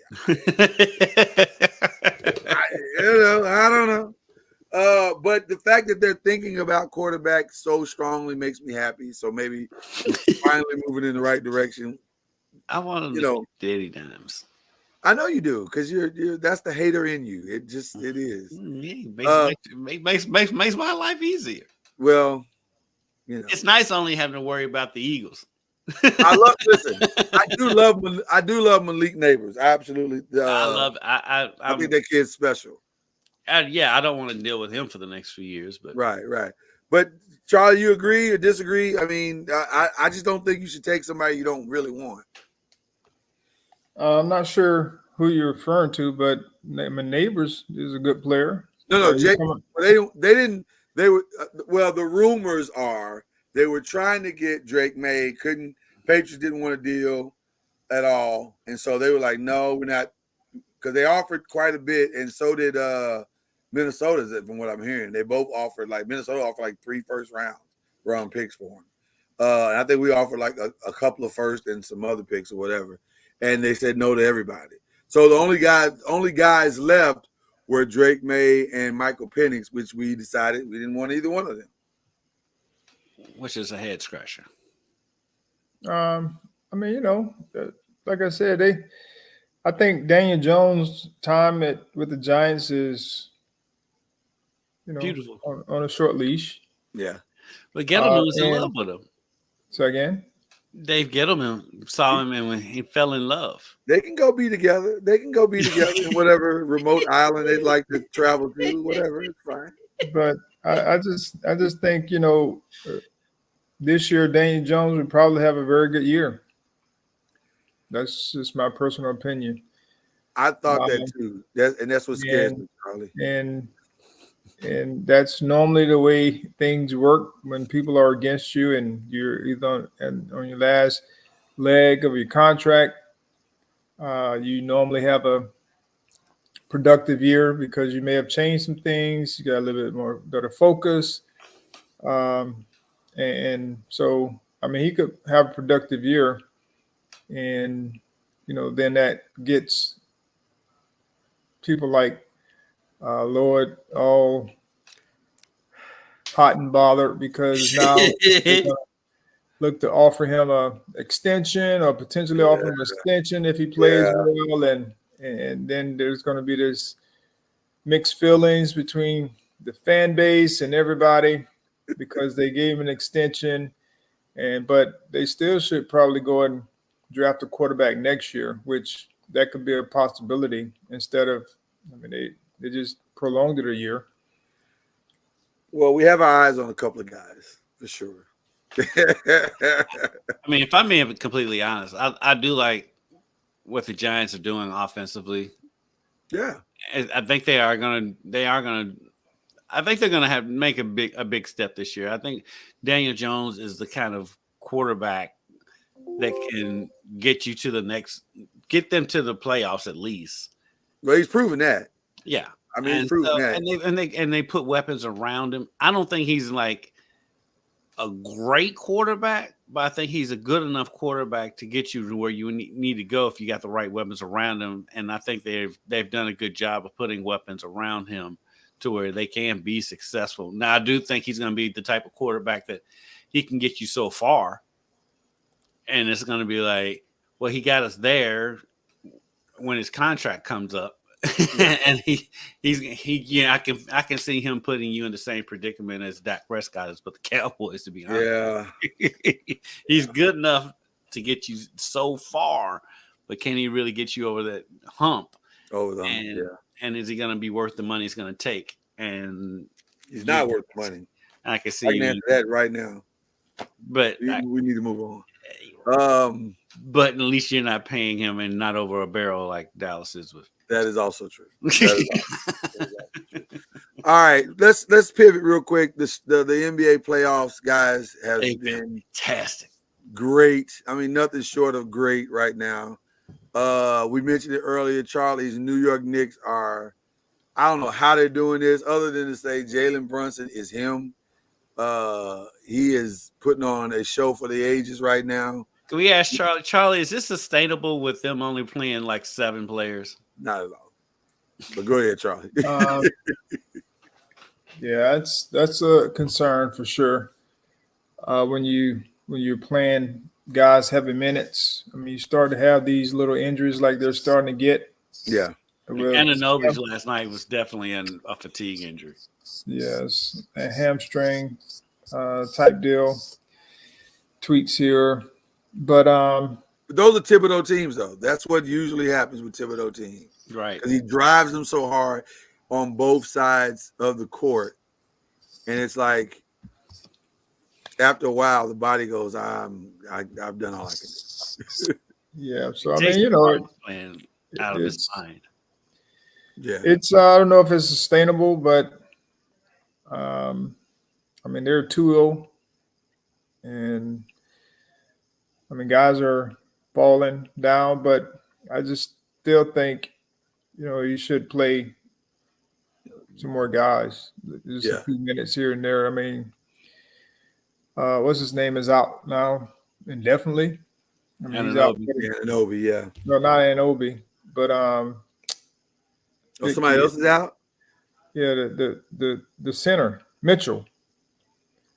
don't know. But the fact that they're thinking about quarterback so strongly makes me happy. So maybe finally moving in the right direction. I want to Daddy Dimes. I know you do, because you're that's the hater in you. It is. Makes my life easier. Well, it's nice only having to worry about the Eagles. I do love Malik Neighbors. I absolutely I think that kid's special. I don't want to deal with him for the next few years, but right. But Charlie, you agree or disagree? I mean, I just don't think you should take somebody you don't really want. I'm not sure who you're referring to, but my Neighbors is a good player. No, Jake. They didn't. They were the rumors are they were trying to get Drake May. Patriots didn't want to deal at all, and so they were like, "No, we're not," because they offered quite a bit, and so did Minnesota. From what I'm hearing, they both offered Minnesota offered like 3 first-round picks for him. And I think we offered like a couple of first and some other picks or whatever. And they said no to everybody. So the only guys left were Drake May and Michael Penix, which we decided we didn't want either one of them. Which is a head scratcher. I mean, like I said, I think Daniel Jones' time with the Giants is, beautiful on a short leash. Yeah, but Gettleman was in love with him. So again, Dave Gettleman saw him and when he fell in love. They can go be together. In whatever remote island they'd like to travel to. Whatever, it's fine. But I just think this year Daniel Jones would probably have a very good year. That's just my personal opinion. I thought that too. That's what scares me, Charlie. And that's normally the way things work when people are against you and you're either on your last leg of your contract. You normally have a productive year because you may have changed some things. You got a little bit more better focus. And so, I mean, he could have a productive year. And, then that gets people like Lord all hot and bothered because now they're gonna look to offer him a extension or potentially offer him an extension if he plays well, and then there's going to be this mixed feelings between the fan base and everybody because they gave him an extension, but they still should probably go and draft a quarterback next year, which that could be a possibility instead of, they just prolonged it a year. Well, we have our eyes on a couple of guys for sure. I mean, if I'm being completely honest, I do like what the Giants are doing offensively. Yeah, I think they're going to make a big step this year. I think Daniel Jones is the kind of quarterback that can get them to the playoffs at least. Well, he's proven that. Yeah. I mean, he's proven that. And they put weapons around him. I don't think he's like a great quarterback, but I think he's a good enough quarterback to get you to where you need to go if you got the right weapons around him. And I think they've done a good job of putting weapons around him to where they can be successful. Now, I do think he's going to be the type of quarterback that he can get you so far. and it's going to be like, well, he got us there when his contract comes up. And I can see him putting you in the same predicament as Dak Prescott is with the Cowboys, to be honest. Yeah. He's good enough to get you so far, but can he really get you over that hump? And is he going to be worth the money it's going to take? And he's not worth the money. I can see I can answer that right now. But we need to move on. But at least you're not paying him and not over a barrel like Dallas is with. That is also true. All right, let's pivot real quick. The NBA playoffs, guys, have been fantastic, great. I mean, nothing short of great right now. We mentioned it earlier. Charlie's New York Knicks are. I don't know how they're doing this, other than to say Jalen Brunson is him. He is putting on a show for the ages right now. Can we ask Charlie? Charlie, is this sustainable with them only playing like 7 players? Not at all. But go ahead, Charlie. Yeah, that's a concern for sure. When you're playing guys heavy minutes, I mean, you start to have these little injuries like they're starting to get. Yeah. Ananobi's last night was definitely a fatigue injury. Yes, a hamstring type deal. Tweaks here. But those are Thibodeau teams, though. That's what usually happens with Thibodeau teams. Right. Because he drives them so hard on both sides of the court. And it's like, after a while, the body goes, I've done all I can do. Yeah. So, I mean, playing out of his mind. Yeah. It's, I don't know if it's sustainable, but, I mean, they're 2-0. And, I mean, guys are falling down, but I just still think, you should play some more guys. Just a few minutes here and there. I mean, what's his name is out now indefinitely. I mean, he's out. Anunoby, yeah. No, not Anunoby, but somebody else is out. Yeah, the center Mitchell.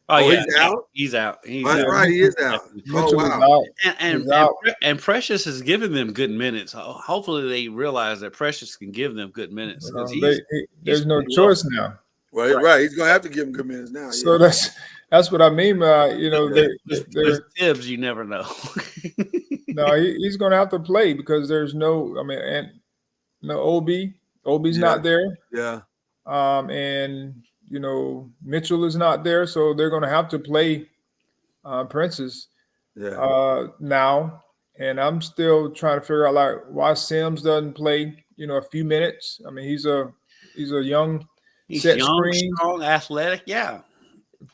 Oh yeah, he's out. He's out. That's right. He is out. Mitchell wow. is out. And Precious has given them good minutes. Hopefully, they realize that Precious can give them good minutes. There's no choice now. Well, right. He's going to have to give them good minutes now. So that's what I mean by there's Tibbs. You never know. No, he's going to have to play because there's no. I mean, and no Obi's not there. Yeah. And Mitchell is not there, so they're going to have to play Princess now. And I'm still trying to figure out like why Sims doesn't play, a few minutes. I mean, he's a young, strong, athletic,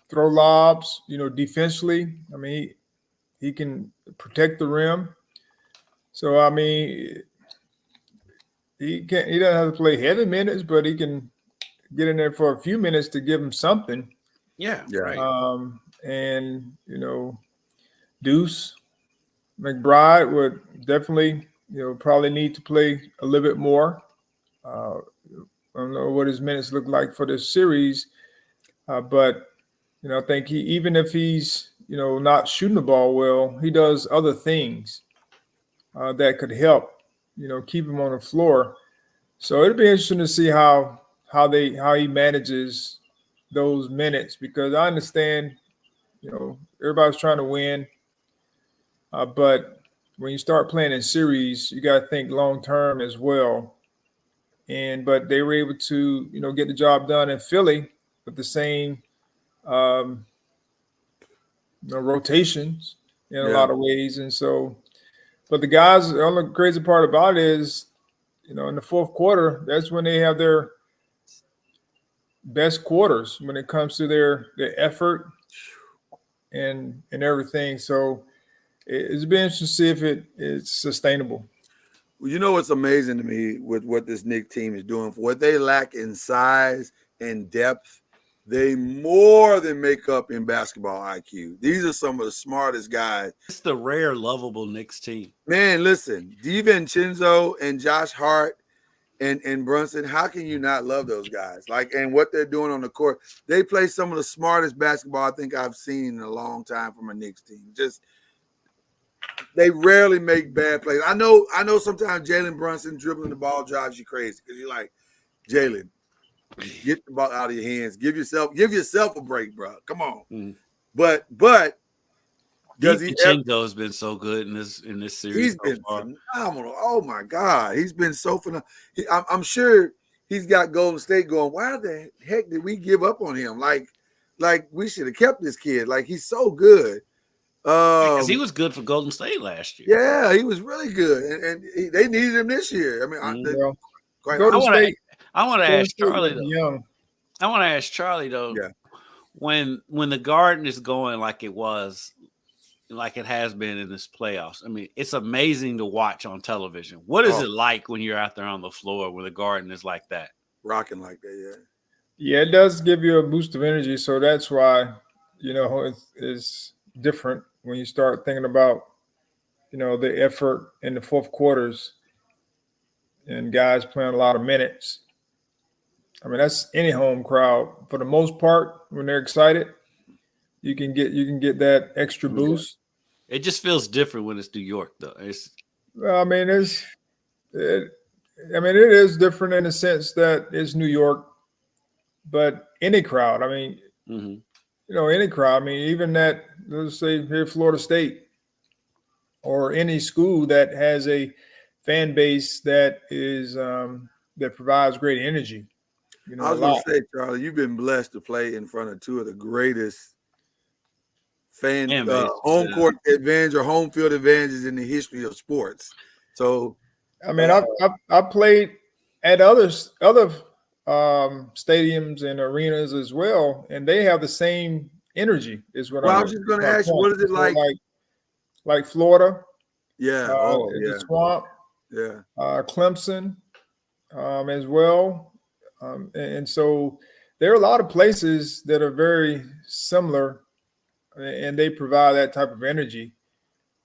throw lobs, defensively. I mean, he can protect the rim. So I mean, he doesn't have to play heavy minutes, but he can get in there for a few minutes to give him something. Yeah. Right. And Deuce McBride would definitely, probably need to play a little bit more. I don't know what his minutes look like for this series, but I think even if he's not shooting the ball well, he does other things that could help keep him on the floor. So it'll be interesting to see how he manages those minutes, because I understand, everybody's trying to win. But when you start playing in series, you got to think long-term as well. But they were able to, get the job done in Philly with the same, rotations in a lot of ways. And so, but the guys, the only crazy part about it is, in the fourth quarter, that's when they have their best quarters when it comes to their effort and everything. So it's been interesting to see if it's sustainable. Well, what's amazing to me with what this Knicks team is doing, for what they lack in size and depth, they more than make up in basketball IQ. These are some of the smartest guys. It's the rare, lovable Knicks team. Man, listen, DiVincenzo and Josh Hart and Brunson, how can you not love those guys? And what they're doing on the court, they play some of the smartest basketball I think I've seen in a long time from a Knicks team. Just they rarely make bad plays. I know sometimes Jalen Brunson dribbling the ball drives you crazy because you're like, Jalen, get the ball out of your hands. Give yourself a break, bro. Come on. Mm. But DiVincenzo has been so good in this series. He's been phenomenal. Oh my God, he's been so phenomenal. I'm sure he's got Golden State going, why the heck did we give up on him? Like we should have kept this kid. Like he's so good. Because he was good for Golden State last year. Yeah, he was really good, and they needed him this year. I mean, I want to ask Charlie though. I want to ask Charlie though. Yeah. When the Garden is going like it was, like it has been in this playoffs. I mean, it's amazing to watch on television. What is it like when you're out there on the floor where the Garden is like that? Rocking like that, yeah. Yeah, it does give you a boost of energy. So that's why, it's different when you start thinking about, the effort in the fourth quarters and guys playing a lot of minutes. I mean, that's any home crowd. For the most part, when they're excited, you can get that extra boost. It just feels different when it's New York, though. It is different in the sense that it's New York, but any crowd. I mean, any crowd. I mean, even that. Let's say here, Florida State, or any school that has a fan base that is that provides great energy. I was going to say, Charlie, you've been blessed to play in front of two of the greatest home court advantage or home field advantages in the history of sports. So, I mean, I played at other stadiums and arenas as well, and they have the same energy. Is what I was just going to ask you. What is it like? Like Florida? Yeah. The Swamp. Yeah. Clemson, as well. And so there are a lot of places that are very similar, and they provide that type of energy,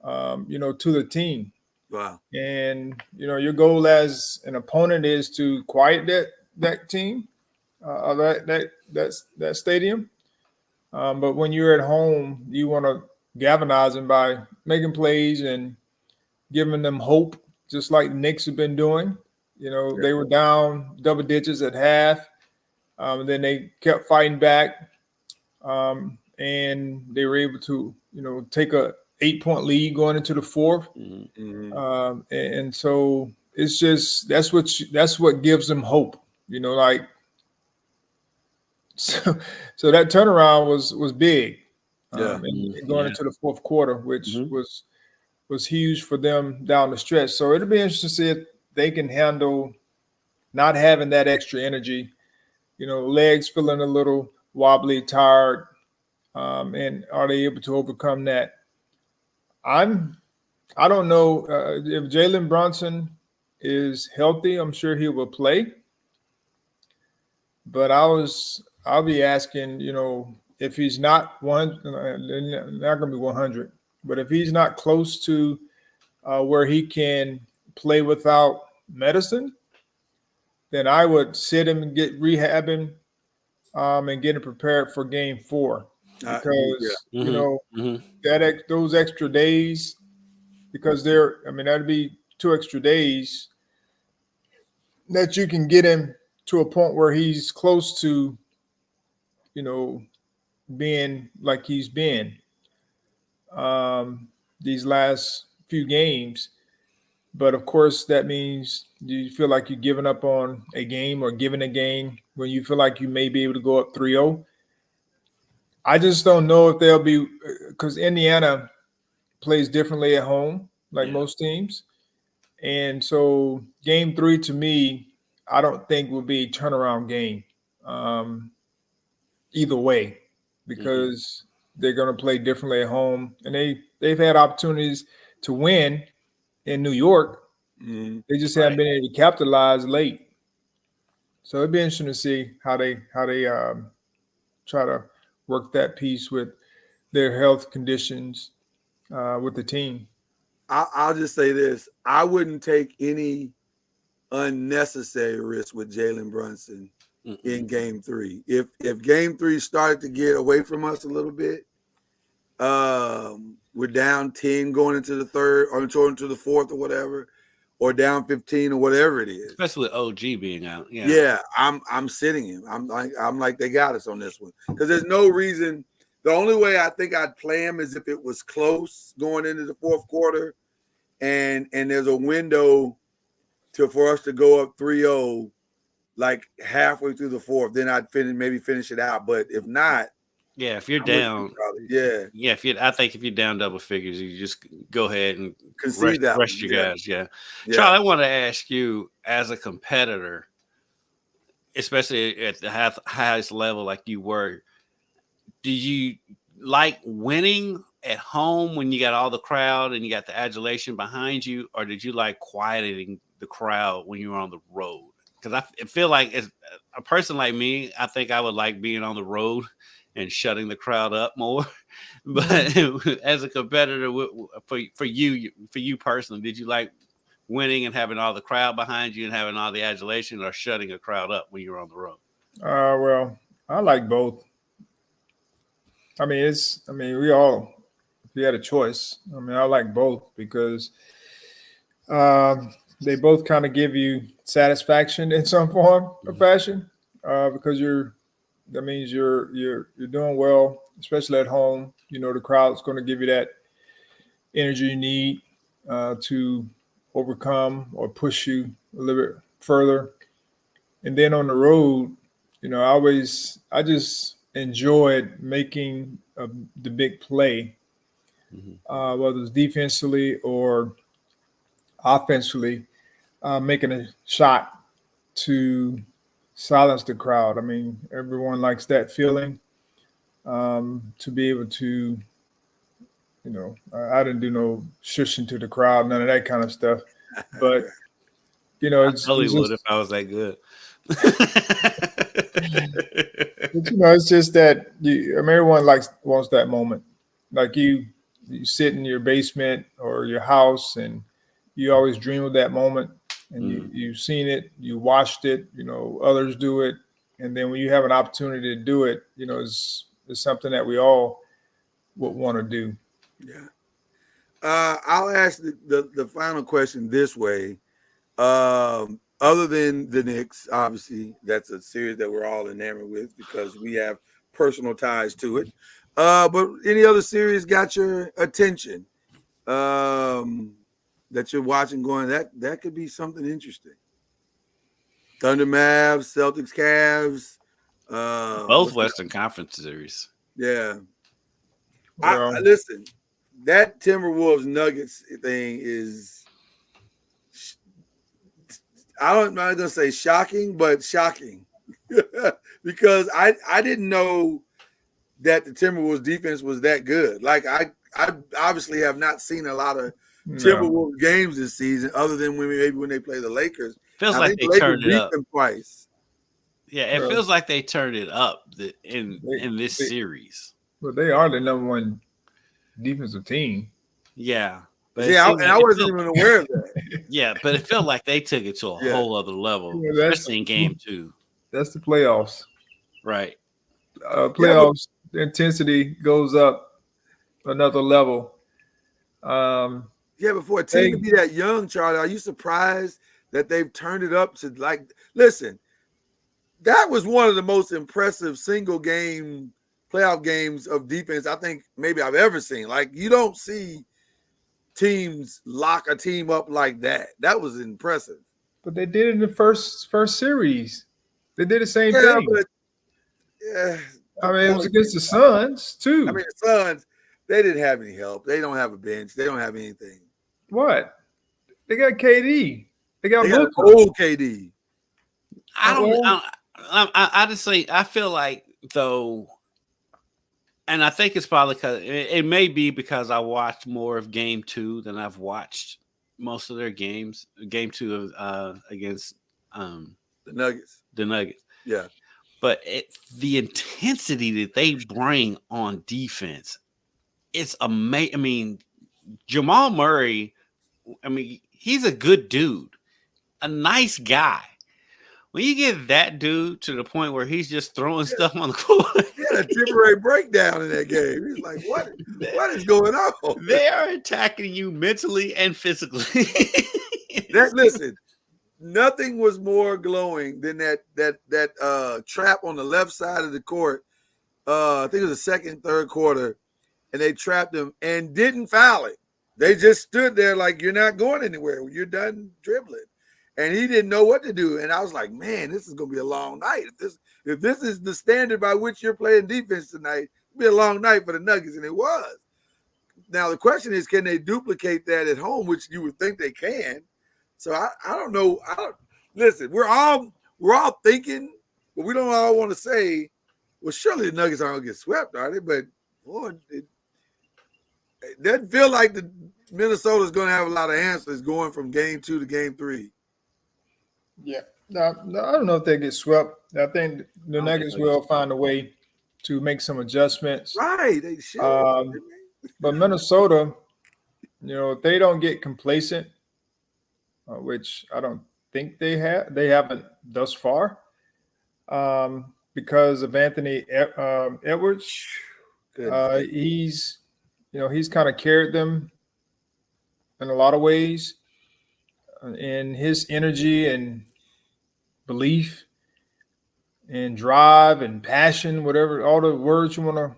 to the team. Wow. And, your goal as an opponent is to quiet that team, that stadium. But when you're at home, you want to galvanize them by making plays and giving them hope, just like the Knicks have been doing. They were down double digits at half. And then they kept fighting back. And they were able to, take a 8-point lead going into the fourth. Mm-hmm. And so it's just, that's what gives them hope, so that turnaround was big. Going into the fourth quarter, which was huge for them down the stretch. So it'll be interesting to see if they can handle not having that extra energy, legs feeling a little wobbly, tired, and are they able to overcome that? I don't know if Jalen Brunson is healthy. I'm sure he will play, but I'll be asking, if he's not not going to be 100, but if he's not close to where he can play without medicine, then I would sit him and get rehabbing and get him prepared for game 4. Because, those extra days, because that'd be 2 extra days that you can get him to a point where he's close to, being like he's been these last few games. But of course, that means you feel like you're giving up on a game or giving a game when you feel like you may be able to go up 3-0. I just don't know if they'll be, because Indiana plays differently at home, like most teams. And so game 3 to me, I don't think will be a turnaround game either way, because they're going to play differently at home. And they've had opportunities to win in New York. They just haven't been able to capitalize late. So it'd be interesting to see how they try to work that piece with their health conditions with the team. I'll just say this. I wouldn't take any unnecessary risk with Jalen Brunson in game 3. If game 3 started to get away from us a little bit, we're down 10 going into the third or into the fourth or whatever, or down 15 or whatever it is. Especially with OG being out. Yeah. Yeah, I'm sitting him. I'm like they got us on this one. Because there's no reason. The only way I think I'd play him is if it was close going into the fourth quarter and there's a window for us to go up 3-0 like halfway through the fourth, then I'd finish it out. But if not, yeah, if you're down, I think if you're down double figures, you just go ahead and rest your guys. Yeah. Charlie, I want to ask you, as a competitor, especially at the highest level like you were, do you like winning at home when you got all the crowd and you got the adulation behind you, or did you like quieting the crowd when you were on the road? Because I feel like, as a person like me, I think I would like being on the road and shutting the crowd up more. But as a competitor, for you personally, did you like winning and having all the crowd behind you and having all the adulation, or shutting a crowd up when you were on the road? Well, I like both. I mean, if you had a choice, I mean, I like both because they both kind of give you satisfaction in some form or fashion, because that means you're doing well, especially at home. You know, the crowd's going to give you that energy you need to overcome or push you a little bit further. And then on the road, you know, I just enjoyed making the big play, whether it's defensively or offensively, making a shot to silence the crowd. I mean, everyone likes that feeling, to be able to, you know, I didn't do no shushing to the crowd, none of that kind of stuff. But, you know, it's would if I was that good. But, you know, it's just that everyone wants that moment. Like you sit in your basement or your house and you always dream of that moment, and you've seen it, you watched it, you know, others do it. And then when you have an opportunity to do it, you know, it's something that we all would want to do. Yeah. I'll ask the final question this way. Other than the Knicks, obviously, that's a series that we're all enamored with because we have personal ties to it. But any other series got your attention that you're watching going, that could be something interesting? Thunder Mavs, Celtics Cavs. Both Western Conference series. Yeah. Well, Listen, that Timberwolves Nuggets thing is, I'm not going to say shocking, but shocking. Because I didn't know that the Timberwolves defense was that good. Like, I obviously have not seen a lot of Timberwolves games this season, other than when they play the Lakers. Feels like they turned it up twice. Yeah, it feels like they turned it up in this series. But they are the number one defensive team. Yeah. But I wasn't even aware of that. Yeah, but it felt like they took it to a whole other level, especially in game 2. That's the playoffs. Right. Playoffs, the intensity goes up another level. But for a team to be that young, Charlie, are you surprised that they've turned it up to, like, listen, that was one of the most impressive single game playoff games of defense I think maybe I've ever seen. Like, you don't see teams lock a team up like that. That was impressive. But they did it in the first series. They did the same thing. But, I mean, it was against the Suns, too. I mean, the Suns, they didn't have any help. They don't have a bench. They don't have anything. What? They got KD. They got old KD. I just say, I feel like, though, and I think it's probably because it may be because I watched more of game 2 than I've watched most of their games. Game 2 against the Nuggets. Yeah. But the intensity that they bring on defense, it's amazing. I mean, Jamal Murray, I mean, he's a good dude, a nice guy. when you get that dude to the point where he's just throwing stuff on the court. He had a temporary breakdown in that game. He's like, what is going on? They are attacking you mentally and physically. Listen, nothing was more glowing than that trap on the left side of the court. I think it was the second, third quarter, and they trapped him and didn't foul it. They just stood there like, you're not going anywhere. You're done dribbling. And he didn't know what to do. And I was like, man, this is going to be a long night. If this is the standard by which you're playing defense tonight, it'll be a long night for the Nuggets. And it was. Now, the question is, can they duplicate that at home, which you would think they can? So I don't know. Listen, we're all thinking, but we don't all want to say, well, surely the Nuggets aren't going to get swept, are they? But, boy, it doesn't feel like the Minnesota's going to have a lot of answers going from game 2 to game 3. Yeah. No, I don't know if they get swept. I think the Nuggets will find a way to make some adjustments. Right. They should. But Minnesota, if they don't get complacent, which I don't think they haven't thus far, because of Anthony Edwards. He's kind of carried them in a lot of ways, and his energy and belief and drive and passion, whatever, all the words you want to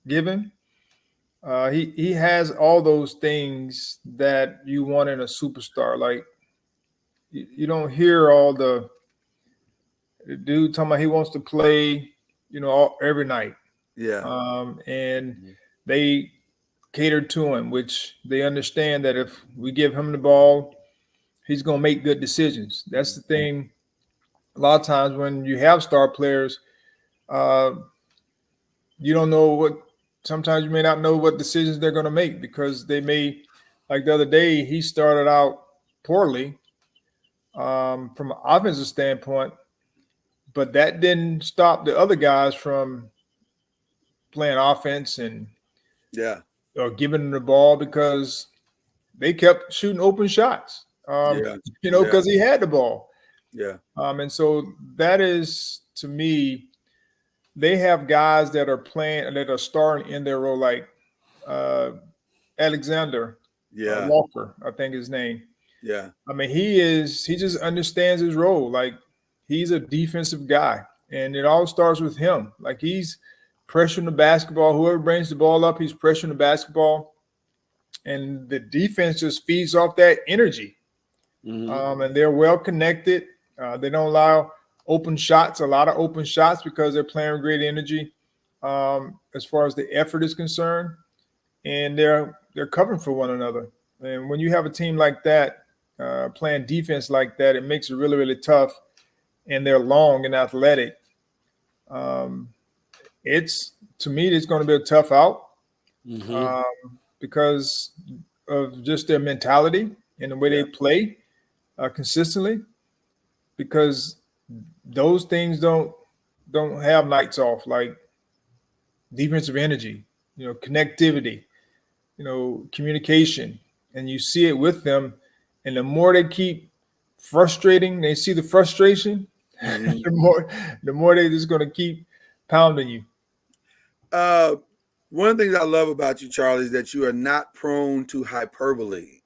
give him. He has all those things that you want in a superstar. Like, you don't hear all the dude talking about he wants to play, every night. Yeah. And they catered to him, which they understand that if we give him the ball, he's going to make good decisions. That's the thing. A lot of times when you have star players, you don't know sometimes you may not know what decisions they're going to make, because they may, like the other day, he started out poorly from an offensive standpoint, but that didn't stop the other guys from playing offense and giving them the ball, because they kept shooting open shots, because he had the ball. Yeah. And so that is, to me, they have guys that are playing, that are starting in their role, like Alexander Walker, I think his name. Yeah. I mean, he just understands his role. Like, he's a defensive guy, and it all starts with him. Like, he's pressuring the basketball. Whoever brings the ball up, he's pressuring the basketball, and the defense just feeds off that energy. Mm-hmm. And they're well connected. They don't allow a lot of open shots, because they're playing with great energy as far as the effort is concerned, and they're covering for one another. And when you have a team like that playing defense like that, it makes it really, really tough. And they're long and athletic. To me, it's going to be a tough out because of just their mentality and the way they play consistently. Because those things don't have nights off, like defensive energy, connectivity, communication, and you see it with them. And the more they keep frustrating, they see the frustration, the more they're just going to keep pounding you. One of the things I love about you, Charlie, is that you are not prone to hyperbole.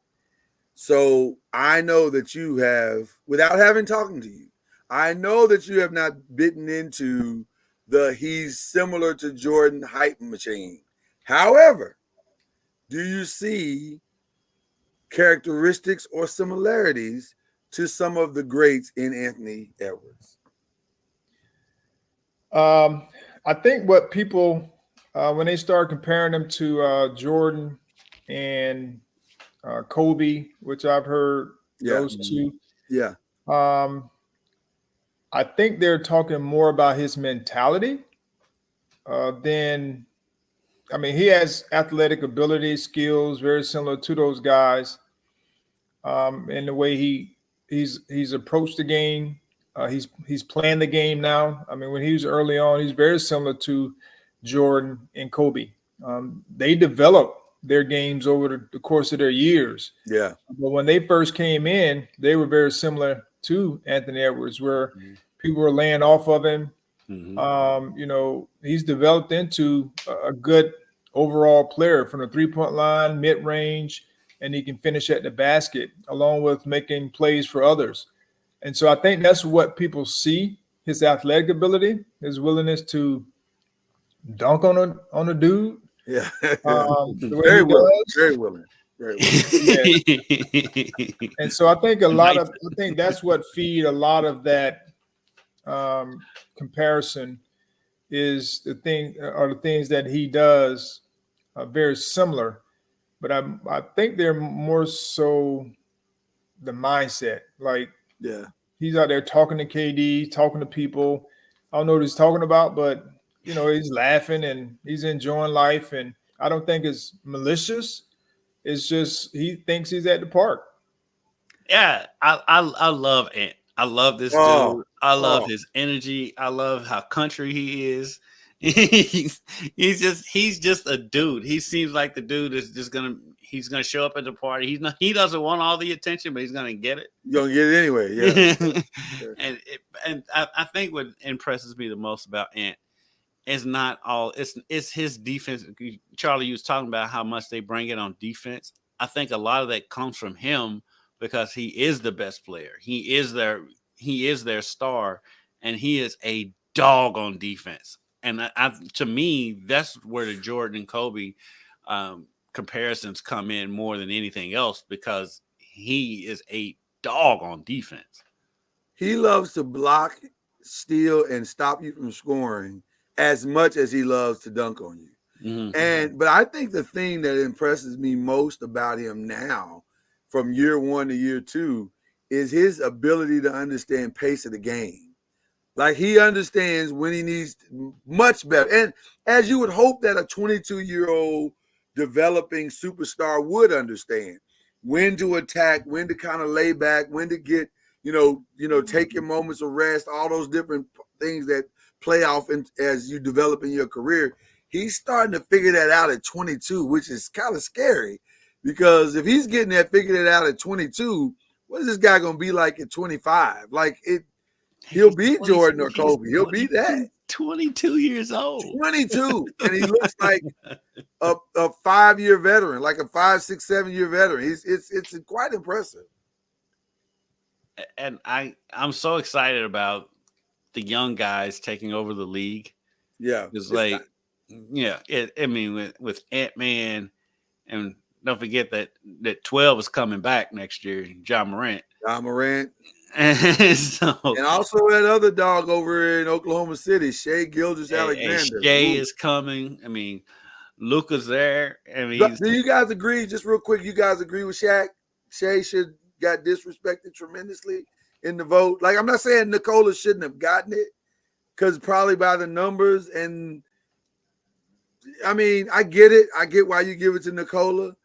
So I know that you have, without having talking to you, I know that you have not bitten into he's similar to Jordan hype machine. However, do you see characteristics or similarities to some of the greats in Anthony Edwards? I think what people, when they start comparing them to Jordan and Kobe, which I've heard those two. Yeah. I think they're talking more about his mentality than, I mean, he has athletic ability, skills, very similar to those guys. In the way he's approached the game. He's playing the game now. I mean, when he was early on, he's very similar to Jordan and Kobe. They developed their games over the course of their years. Yeah. But when they first came in, they were very similar to Anthony Edwards, where people were laying off of him. You know, he's developed into a good overall player from the 3-point line, mid-range, and he can finish at the basket along with making plays for others. And so I think that's what people see, his athletic ability, his willingness to dunk on a dude. Yeah. The way Very he willing. does. Very willing. Very willing. Yeah. And so I think that's what feed a lot of that comparison is the things that he does very similar, but I think they're more so the mindset. Like, yeah, he's out there talking to KD, talking to people. I don't know what he's talking about, but you know, he's laughing and he's enjoying life. And I don't think it's malicious. It's just he thinks he's at the park. Yeah, I love Ant. I love this dude. I love his energy. I love how country he is. he's just a dude. He seems like the dude is just he's gonna show up at the party. He doesn't want all the attention, but he's gonna get it. You're gonna get it anyway. Yeah. and I think what impresses me the most about Ant is not all. It's his defense. Charlie, you was talking about how much they bring it on defense. I think a lot of that comes from him because he is the best player. He is their star, and he is a dog on defense. And to me, that's where the Jordan and Kobe comparisons come in more than anything else, because he is a dog on defense. He loves to block, steal, and stop you from scoring as much as he loves to dunk on you. But I think the thing that impresses me most about him now, from year one to year two, is his ability to understand pace of the game. Like, he understands when he needs much better. And as you would hope that a 22-year-old developing superstar would understand when to attack, when to kind of lay back, when to get, take your moments of rest, all those different things that play off as you develop in your career. He's starting to figure that out at 22, which is kind of scary, because if he's getting that, figured it out at 22, what is this guy going to be like at 25? Like, he'll beat Jordan or Kobe. He'll beat that. 22 years old. 22. And he looks like a 5-year veteran, like a 5, 6, 7-year veteran. It's quite impressive. And I'm so excited about the young guys taking over the league. Yeah. It's like, with Ant-Man, and don't forget that 12 is coming back next year, John Morant. And also that other dog over in Oklahoma City, Shai Gilgeous-Alexander. Shai is coming. I mean, Luka's there. I mean, do you guys agree? Just real quick, you guys agree with Shaq? Shai got disrespected tremendously in the vote. Like, I'm not saying Nikola shouldn't have gotten it, because probably by the numbers. And I mean, I get it. I get why you give it to Nikola.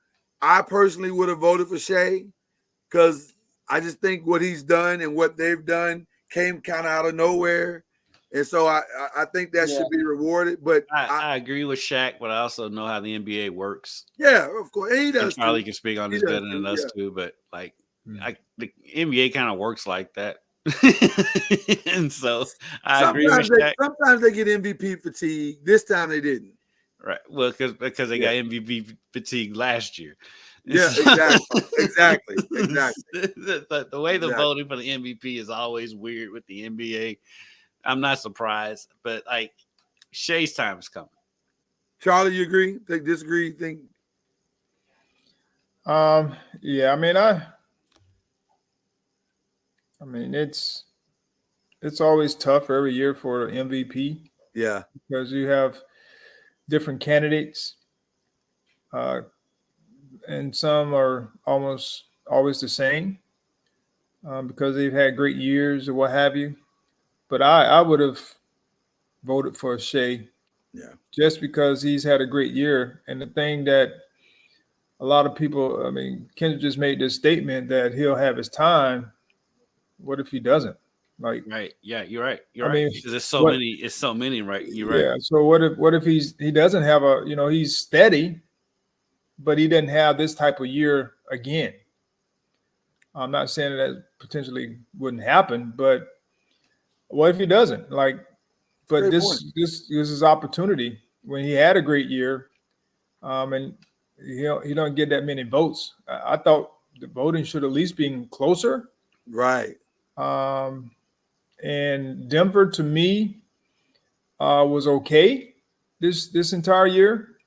I personally would have voted for Shai, because I just think what he's done and what they've done came kind of out of nowhere. And so I think that should be rewarded. But I agree with Shaq, but I also know how the NBA works. Yeah, of course. And he does. Charlie can speak on this better than us too, but like, the NBA kind of works like that. And so I agree with Shaq. Sometimes they get MVP fatigue. This time they didn't. Right. Well, because they got MVP fatigue last year. Yeah, exactly. The way the voting for the MVP is always weird with the NBA. I'm not surprised, but like, Shai's time is coming. Charlie, you agree? Disagree? Think? Yeah. I mean, it's always tough every year for MVP. Yeah, because you have different candidates. And some are almost always the same because they've had great years or what have you. But I would have voted for Shai, just because he's had a great year. And the thing that a lot of people, Kendrick just made this statement that he'll have his time. What if he doesn't? Like, right? Yeah, you're right. You're right. Because there's so many. It's so many, right? You're right. Yeah. So what if he doesn't have he's steady, but he didn't have this type of year again. I'm not saying that potentially wouldn't happen, but what if he doesn't? But this is opportunity when he had a great year, and he don't get that many votes. I thought the voting should at least be closer. Right. And Denver to me was okay this entire year.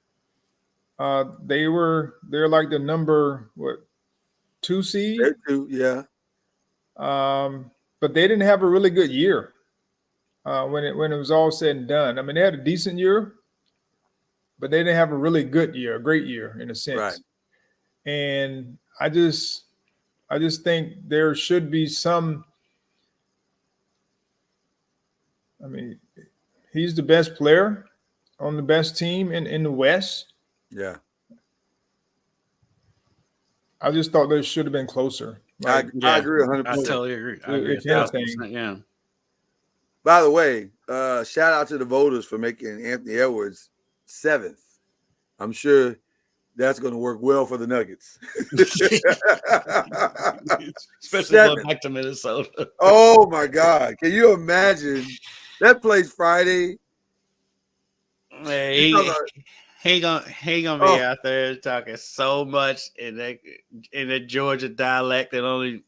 They're like the number 2 seed. They're 2, yeah. But they didn't have a really good year when it was all said and done. I mean, they had a decent year, but they didn't have a really good year, a great year in a sense. Right. And I just think there should be some. I mean, he's the best player on the best team in the West. Yeah. I just thought they should have been closer. I agree 100%. I totally agree. If anything, yeah. By the way, shout out to the voters for making Anthony Edwards 7th. I'm sure that's going to work well for the Nuggets. Especially going back to Minnesota. Oh, my God. Can you imagine? That plays Friday. Man, he gonna be out there talking so much in that Georgia dialect that only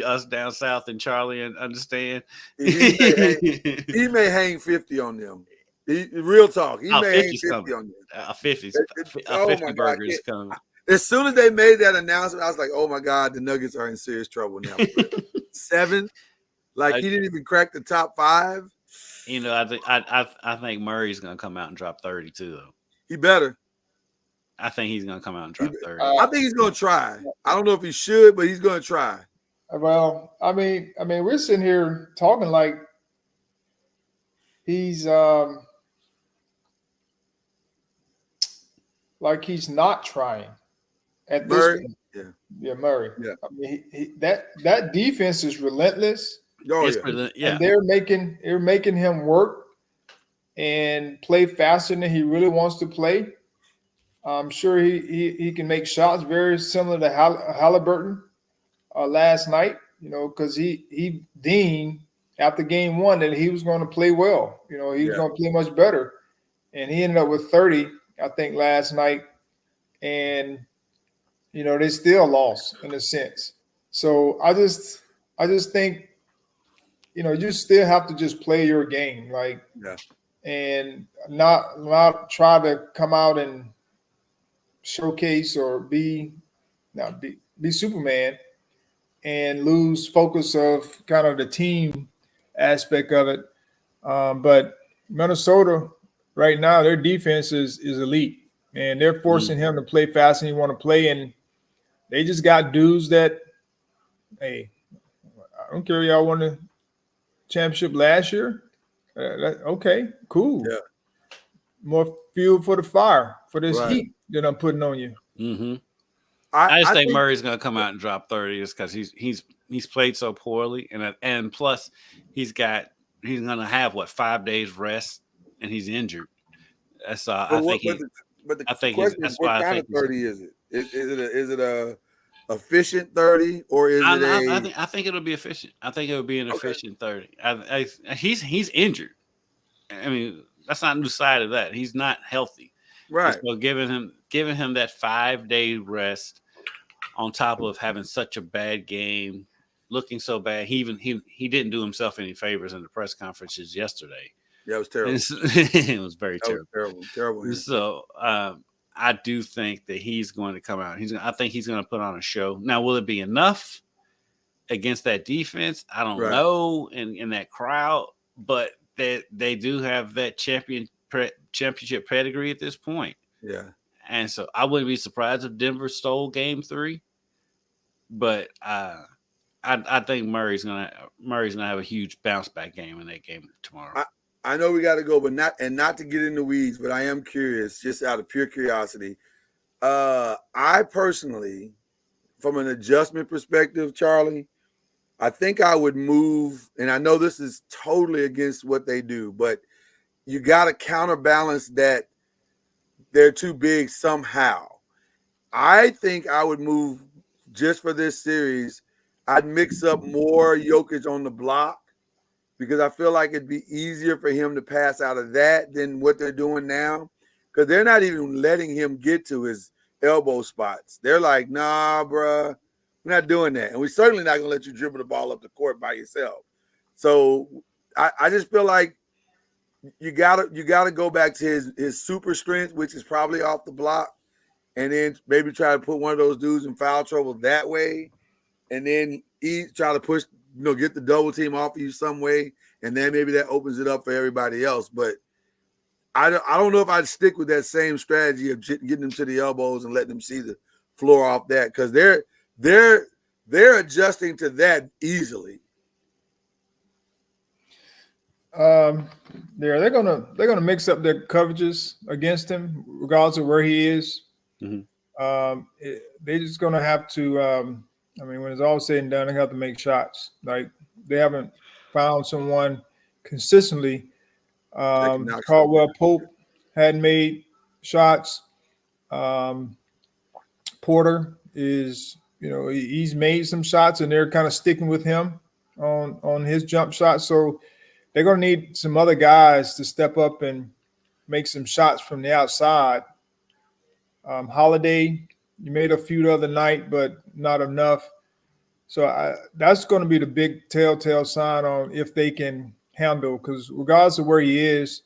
us down south and Charlie understand. He may hang 50 on them. Real talk. He may hang 50 on them. A 50 burger is coming. As soon as they made that announcement, I was like, "Oh my God, the Nuggets are in serious trouble now." 7, like he didn't even crack the top 5. You know, I think Murray's gonna come out and drop 30 too, though. He better. I think he's gonna come out and drop 30. I think he's gonna try. I don't know if he should, but he's gonna try. Well, I mean, we're sitting here talking like he's not trying at this Murray. point. Yeah, Murray. Yeah. I mean, that defense is relentless. Oh, And they're making him work and play faster than he really wants to play. I'm sure he can make shots very similar to Halliburton last night, because he deemed after game 1 that he was going to play well. He was going to play much better. And he ended up with 30, I think, last night. And, they still lost in a sense. So I just think, you still have to just play your game, and not try to come out and showcase or be Superman and lose focus of kind of the team aspect of it. But Minnesota right now, their defense is elite, and they're forcing him to play fast and he want to play. And they just got dudes that, hey, I don't care, y'all won the championship last year. Okay, cool. Yeah. More fuel for the fire for this heat that I'm putting on you. Mm-hmm. I just think Murray's going to come out and drop 30 just because he's played so poorly, and plus he's going to have 5 days rest, and he's injured. That's I think that's why I think 30 is it? Is it a efficient 30 or is it I think it'll be efficient. I think it'll be an efficient 30. He's injured. I mean, that's not a new side of that. He's not healthy. Right. So giving him that 5-day rest on top of having such a bad game, looking so bad, he didn't do himself any favors in the press conferences yesterday. Yeah, it was terrible. It was very terrible. Terrible. So I do think that he's going to come out. I think he's going to put on a show. Now, will it be enough against that defense? I don't know. In that crowd, but they do have that championship pedigree at this point. Yeah. And so I wouldn't be surprised if Denver stole game 3. But I think Murray's gonna have a huge bounce back game in that game tomorrow. I know we got to go, but not to get in the weeds, but I am curious, just out of pure curiosity. I personally, from an adjustment perspective, Charlie, I think I would move, and I know this is totally against what they do, but you got to counterbalance that they're too big somehow. I think I would move just for this series, I'd mix up more Jokic on the block because I feel like it'd be easier for him to pass out of that than what they're doing now. Because they're not even letting him get to his elbow spots. They're like, nah, bruh, we're not doing that. And we're certainly not going to let you dribble the ball up the court by yourself. So I just feel like you gotta go back to his super strength, which is probably off the block, and then maybe try to put one of those dudes in foul trouble that way. And then try to push, get the double team off of you some way, and then maybe that opens it up for everybody else. But I don't know if I'd stick with that same strategy of getting them to the elbows and letting them see the floor off that, because they're adjusting to that easily. They're gonna mix up their coverages against him, regardless of where he is. Mm-hmm. They're just gonna have to. When it's all said and done, they have to make shots. Like they haven't found someone consistently. Caldwell Pope hadn't made shots. Porter is, he's made some shots, and they're kind of sticking with him on his jump shot. So they're going to need some other guys to step up and make some shots from the outside. Holiday, you made a few the other night, but not enough. So that's going to be the big telltale sign on if they can handle, because regardless of where he is,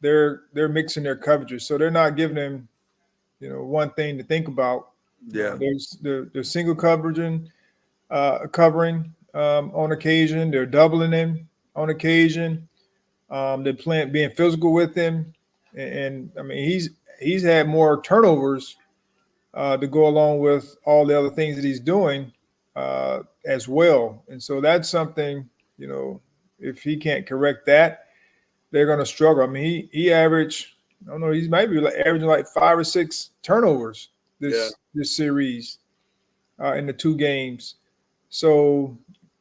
they're mixing their coverages. So they're not giving him, one thing to think about. Yeah. They're single covering on occasion. They're doubling him on occasion. They're being physical with him. And he's had more turnovers to go along with all the other things that he's doing as well. And so that's something, if he can't correct that, they're going to struggle. He averaged, I don't know, he's maybe averaging like 5 or 6 turnovers this series in the 2 games. So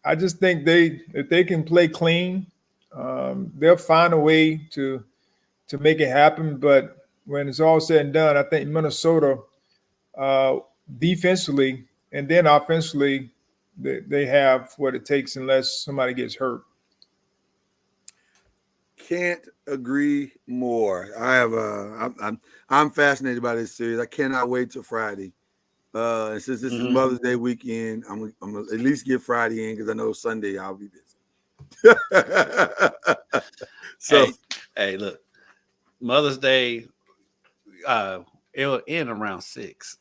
I just think if they can play clean, they'll find a way to make it happen. But when it's all said and done, I think Minnesota defensively and then offensively, they have what it takes unless somebody gets hurt. Can't agree more. I'm fascinated by this series. I cannot wait till Friday. And since this is Mother's Day weekend, I'm gonna at least get Friday in because I know Sunday I'll be busy. So hey, look, Mother's Day, it'll end around 6.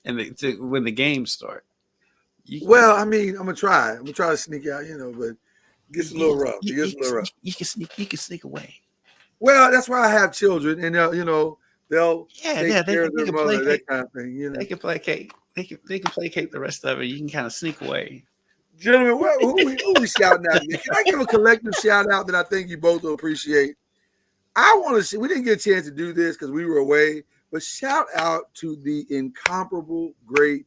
And when the games start. I'm gonna try. I'm gonna try to sneak out, but it gets a little rough. It gets a little rough. You can sneak away. Well, that's why I have children, and they'll take care of their mother, that kind of thing. They can placate. They can placate the rest of it. You can kind of sneak away. Gentlemen, who we shouting out? Can I give a collective shout out that I think you both will appreciate? I want to see. We didn't get a chance to do this because we were away, but shout out to the incomparable, great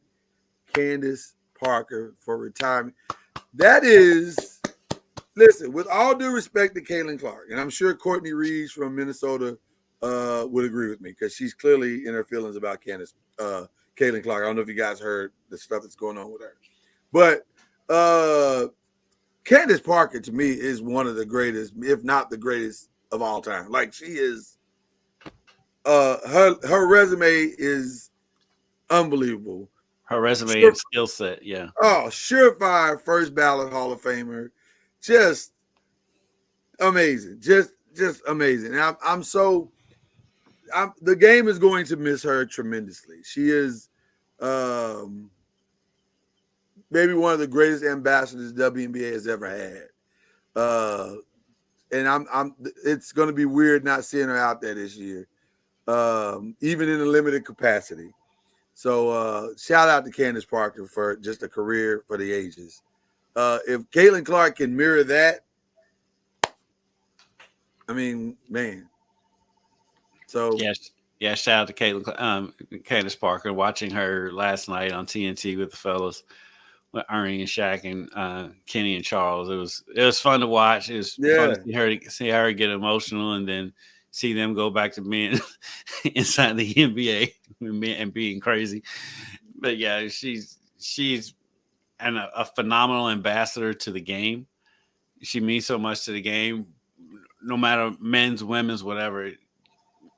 Candace Parker for retirement. That is, listen, with all due respect to Caitlin Clark, and I'm sure Courtney Reeves from Minnesota would agree with me because she's clearly in her feelings about Caitlin Clark. I don't know if you guys heard the stuff that's going on with her. But Candace Parker, to me, is one of the greatest, if not the greatest of all time. Like, she is, her resume is unbelievable. Her resume and skill set, yeah. Oh, surefire first ballot Hall of Famer. Just amazing. Just amazing. And the game is going to miss her tremendously. She is maybe one of the greatest ambassadors WNBA has ever had. And it's going to be weird not seeing her out there this year, even in a limited capacity. So shout out to Candace Parker for just a career for the ages. If Caitlin Clark can mirror that, man. So yeah. Shout out to Candace Parker. Watching her last night on TNT with the fellas, with Ernie and Shaq and Kenny and Charles. It was fun to watch. It was fun to see her get emotional and then see them go back to being inside the NBA. and being crazy. But yeah, she's a phenomenal ambassador to the game. She means so much to the game, no matter men's, women's, whatever.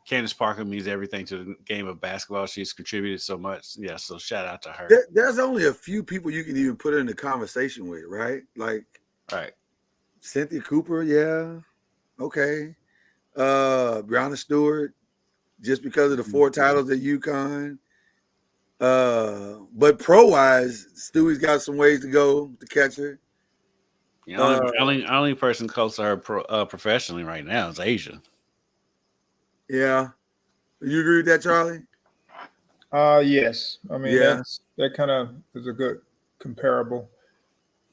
Candace Parker means everything to the game of basketball. She's contributed so much. Yeah, so shout out to her. There's only a few people you can even put in the conversation with, right? Like, right. Cynthia Cooper, yeah, okay. Breonna Stewart, just because of the 4 titles at UConn. But pro-wise, Stewie's got some ways to go to catch her. Yeah, only person close to her professionally right now is Asia. Yeah. You agree with that, Charlie? Yes. I mean, that kind of is a good comparable.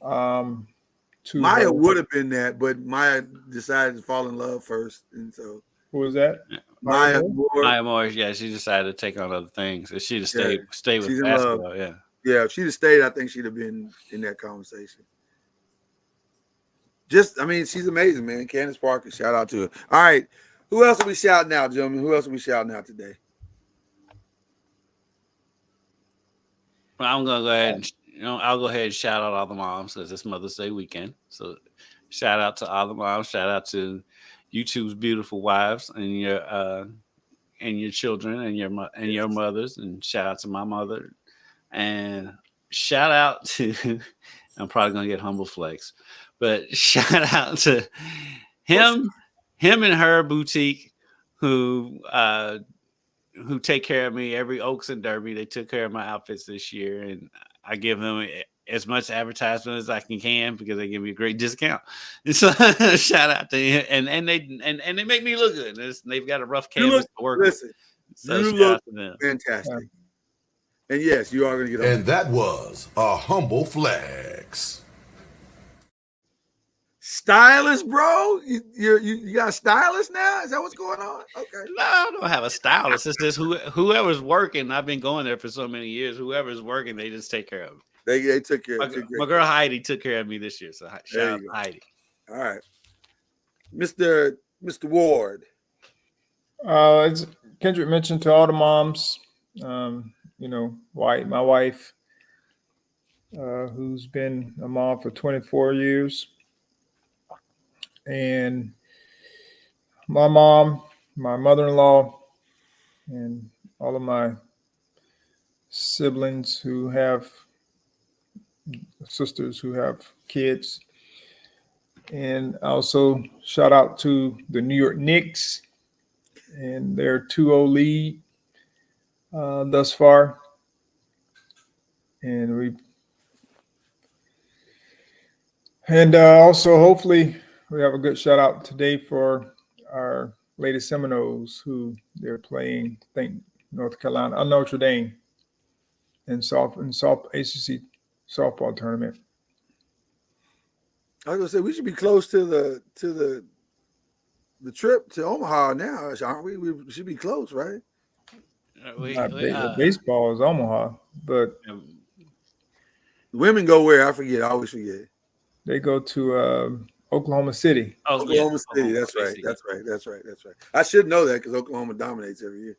Maya would have been that, but Maya decided to fall in love first. And so who was that? Maya Moore. Yeah, she decided to take on other things. If she'd have stayed with basketball, yeah. Yeah, if she'd have stayed, I think she'd have been in that conversation. She's amazing, man. Candace Parker, shout out to her. All right. Who else are we shouting out, gentlemen? Who else are we shouting out today? Well, I'm gonna go ahead and I'll go ahead and shout out all the moms because it's Mother's Day weekend. So shout out to all the moms. Shout out to YouTube's beautiful wives and your children and your mothers. And shout out to my mother. And shout out to I'm probably gonna get humble flex, but shout out to him and her boutique who take care of me every Oaks and Derby. They took care of my outfits this year, and I give them as much advertisement as I can because they give me a great discount. And so shout out to him, and they make me look good. They've got a rough canvas to work with. So you look fantastic. And yes, you are going to get. And that was a humble flex. Stylist, bro. You got a stylist now? Is that what's going on? Okay. No, I don't have a stylist. It's just whoever's working. I've been going there for so many years. Whoever's working, they just take care of me. They took care. My girl Heidi took care of me this year. So shout out to Heidi. All right, Mr. Ward. As Kendrick mentioned, to all the moms, my wife, who's been a mom for 24 years. And my mom, my mother-in-law, and all of my siblings who have sisters who have kids. And also shout out to the New York Knicks and their 2-0 lead thus far. And also hopefully we have a good shout out today for our Lady Seminoles who they're playing, I think, Notre Dame in ACC softball tournament. I was gonna say we should be close to the trip to Omaha now, aren't we? We should be close, right? Baseball is Omaha, but women go where? I forget. I always forget. They go to Oklahoma City. Oklahoma City. That's right. That's right. I should know that because Oklahoma dominates every year.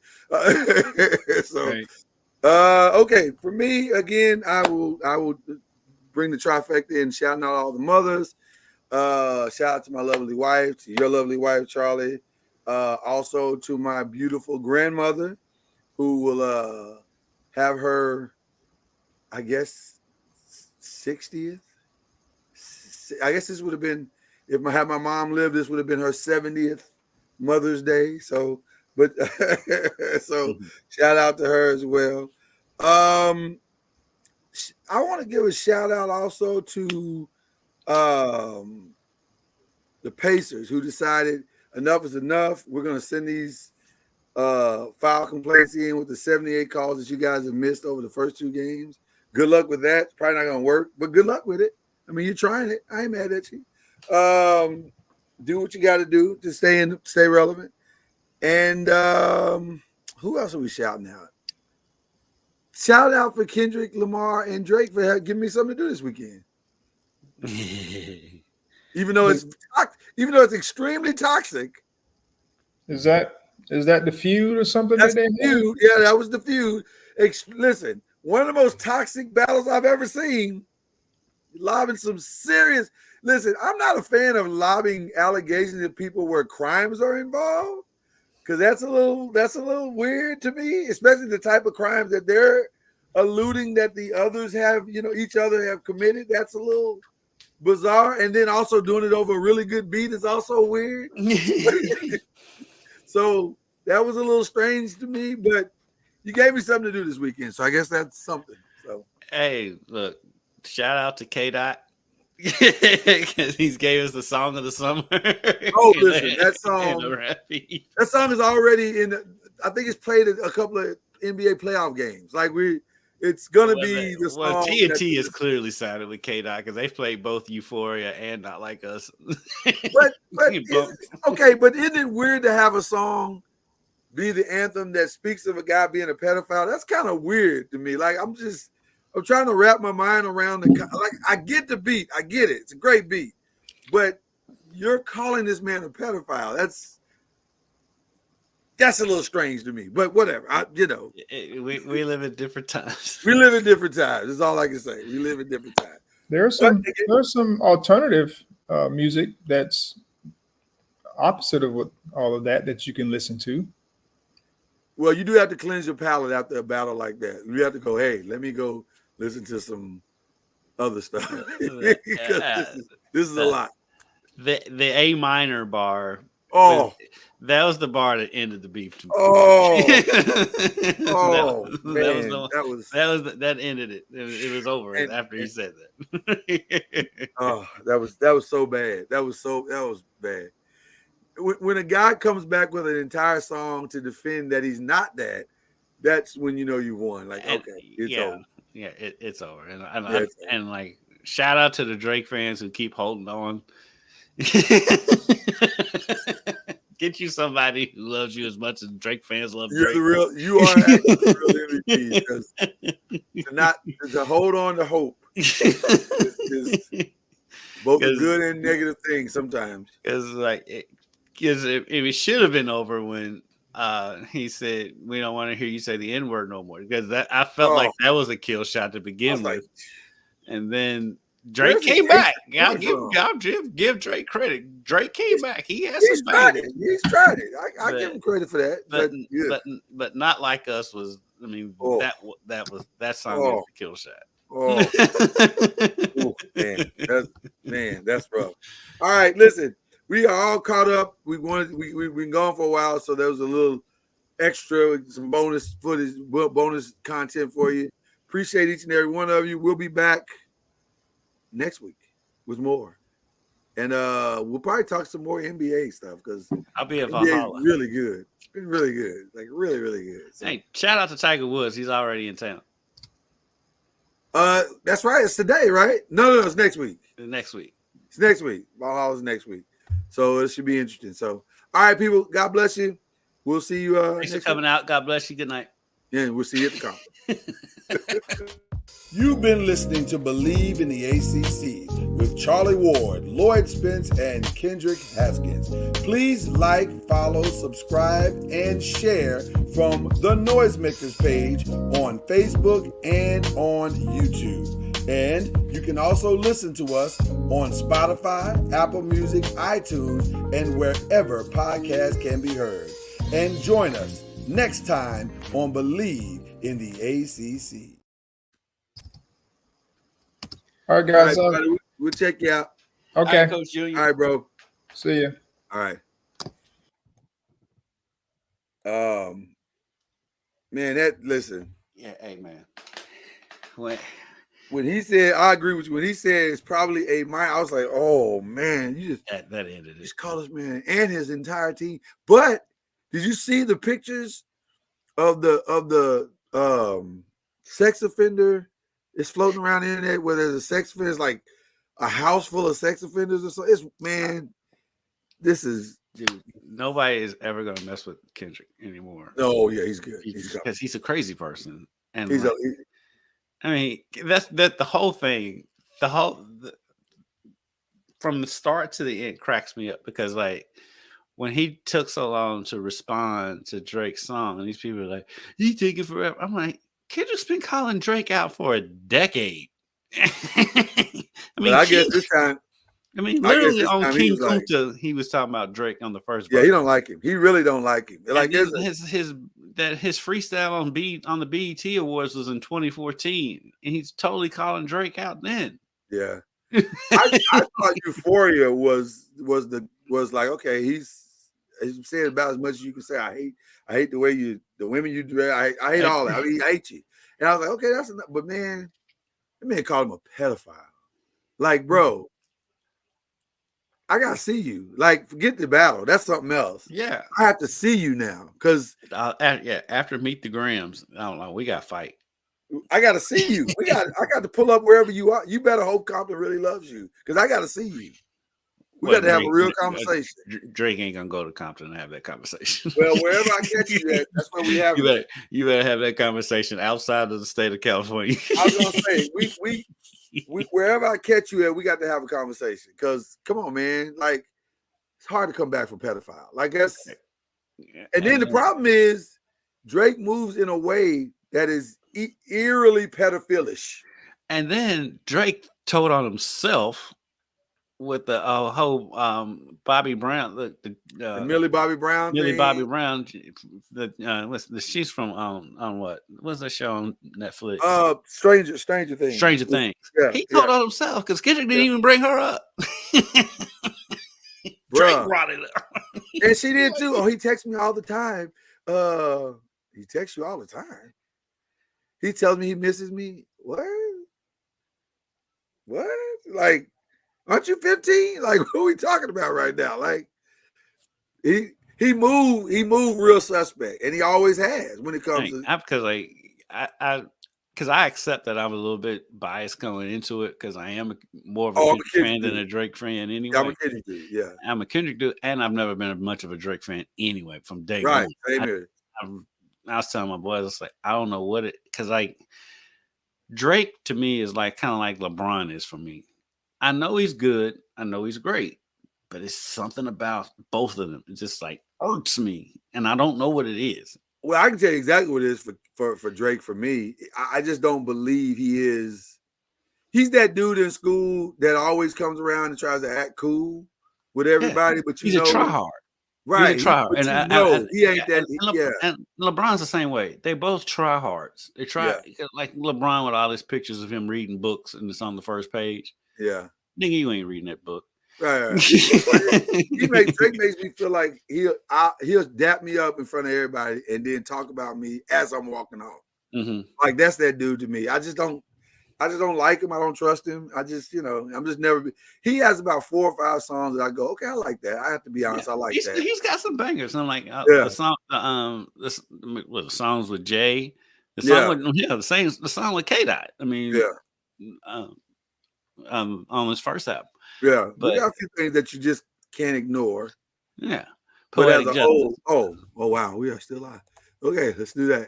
Okay. For me, again, I will bring the trifecta in, shouting out all the mothers. Shout out to my lovely wife, to your lovely wife, Charlie. Also to my beautiful grandmother, who will have her, I guess, 60th. I guess this would have been, if I had my mom lived, this would have been her 70th Mother's Day. So shout out to her as well. I want to give a shout out also to the Pacers, who decided enough is enough. We're going to send these foul complaints in with the 78 calls that you guys have missed over the first 2 games. Good luck with that. It's probably not going to work, but good luck with it. I mean, you're trying it. I ain't mad at you. Do what you got to do to stay relevant. And who else are we shouting out? Shout out for Kendrick Lamar and Drake for giving me something to do this weekend. Even though it's extremely toxic. Is that Is that the feud or something? That's the feud. Yeah, that was the feud. Listen, one of the most toxic battles I've ever seen. Lobbing some serious. Listen, I'm not a fan of lobbing allegations at people where crimes are involved, because that's a little weird to me, especially the type of crimes that they're alluding that the others have, each other have committed. That's a little bizarre. And then also doing it over a really good beat is also weird. So that was a little strange to me, but you gave me something to do this weekend, so I guess that's something. So hey, look. Shout out to K-Dot because he's gave us the song of the summer. Oh, listen, that song is already in. I think it's played a couple of NBA playoff games. Like it's gonna be the song. Well, TNT is clearly sided with K-Dot because they've played both Euphoria and Not Like Us. but okay, but isn't it weird to have a song be the anthem that speaks of a guy being a pedophile? That's kind of weird to me. Like I'm trying to wrap my mind around I get the beat. I get it. It's a great beat. But you're calling this man a pedophile. That's a little strange to me. But whatever. We live in different times. We live in different times. That's all I can say. We live in different times. There's some alternative music that's opposite of all of that you can listen to. Well, you do have to cleanse your palate after a battle like that. You have to go, hey, let me go listen to some other stuff. This is a lot. The A minor bar. Oh, that was the bar that ended the beef. Oh, that ended it. It was over after he said that. Oh, that was so bad. That was bad. When a guy comes back with an entire song to defend that he's not that, that's when you know you won. Like, okay, it's over. Yeah, it's over. And like, shout out to the Drake fans who keep holding on. Get you somebody who loves you as much as Drake fans love Drake. You are actually the real MVP, because to hold on to hope is both a good and negative thing sometimes. Because it should have been over when he said, "We don't want to hear you say the N-word no more." Because I felt like that was a kill shot to begin with, and then Drake came back. I'll give Drake credit. Drake came back. He's tried it. He's tried it. I give him credit for that. But Not Like Us was. I mean, that song was a kill shot. Oh, that's rough. All right, listen. We are all caught up. We've been gone for a while, so there was a little extra, some bonus footage, bonus content for you. Appreciate each and every one of you. We'll be back next week with more, and we'll probably talk some more NBA stuff because I'll be at Valhalla. Really good. It's been really good, like really, really good. So, hey, shout out to Tiger Woods. He's already in town. That's right. It's today, right? No, it's next week. Next week. It's next week. Valhalla's next week. So it should be interesting. So, all right, people, God bless you. We'll see you. Thanks for coming out. God bless you. Good night. Yeah, we'll see you at the conference. You've been listening to BLEAV in the ACC with Charlie Ward, Lloyd Spence, and Kendrick Haskins. Please like, follow, subscribe, and share from the Noisemakers page on Facebook and on YouTube. And you can also listen to us on Spotify, Apple Music, iTunes, and wherever podcasts can be heard. And join us next time on BLEAV in the ACC. All right, guys. All right, we'll check you out. Okay. All right, Coach Junior. All right, bro. See ya. All right. Man, listen. Yeah, hey, man. When he said, I agree with you. When he said it's probably a minor, I was like, oh man, you just that ended it. Just call this man and his entire team. But did you see the pictures of the sex offender? It's floating around the internet where there's a sex offender, it's like a house full of sex offenders or so. Dude, nobody is ever gonna mess with Kendrick anymore. No, yeah, he's good. Because he's a crazy person. And that's the whole thing. From the start to the end cracks me up because like when he took so long to respond to Drake's song, and these people are like, "He's taking forever." I'm like, Kendrick's been calling Drake out for a decade. I mean, I guess this time. I mean, literally on King Kunta, like, he was talking about Drake on the first. Yeah, he don't like him. He really don't like him. Like his freestyle on the BET Awards was in 2014, and he's totally calling Drake out then. Yeah, I thought Euphoria was like, okay, he's saying about as much as you can say. I hate the way the women you do. I hate all that. I mean, I hate you. And I was like, okay, that's enough. But man, that man called him a pedophile. Like, bro, I gotta see you. Like, forget the battle. That's something else. Yeah, I have to see you now because after Meet the Grams, I don't know. We got to fight. I got to see you. I got to pull up wherever you are. You better hope Compton really loves you because I got to see you. We got to have a real conversation. Drake ain't gonna go to Compton and have that conversation. Well, wherever I catch you at, that's where we have it. You better have that conversation outside of the state of California. I was gonna say we wherever I catch you at, we got to have a conversation. Because come on, man, like it's hard to come back from pedophile. Like that's, and then the problem is Drake moves in a way that is eerily pedophilish. And then Drake told on himself with the whole Bobby Brown, the Millie Bobby Brown, Bobby Brown. She's from on what's that show on Netflix? Stranger Things. Stranger Things. Yeah, he told on himself because Kendrick didn't even bring her up. Drake brought it up, and she did too. Oh, he texts me all the time. He texts you all the time. He tells me he misses me. What? Like, aren't you 15? Like, what are we talking about right now? Like, he moved real suspect, and he always has when it comes to because I accept that I'm a little bit biased going into it because I am more of a Kendrick fan than a Drake fan anyway. I'm a Kendrick dude, yeah. I'm a Kendrick dude, and I've never been much of a Drake fan anyway from day one. Right, I was telling my boys, I was like, I don't know what because like Drake to me is like kind of like LeBron is for me. I know he's good, I know he's great, but it's something about both of them. It just like irks me, and I don't know what it is. Well, I can tell you exactly what it is for Drake. For me, I just don't believe he's that dude in school that always comes around and tries to act cool with everybody, but he's a tryhard. Right, he's a tryhard, and he ain't that. And LeBron's the same way. They both try hards. They try like LeBron with all his pictures of him reading books, and it's on the first page. Yeah, nigga, you ain't reading that book. Right. Drake makes me feel like he'll dap me up in front of everybody and then talk about me as I'm walking home. Mm-hmm. Like that's that dude to me. I just don't like him. I don't trust him. I'm just never. He has about 4 or 5 songs that I go, okay, I like that. I have to be honest, I like that. He's got some bangers. I'm like, the songs with Jay, the song with K-Dot. I mean, on his first album. Yeah, but there are a few things that you just can't ignore. Yeah, but as a whole, oh wow, we are still live. Okay, let's do that.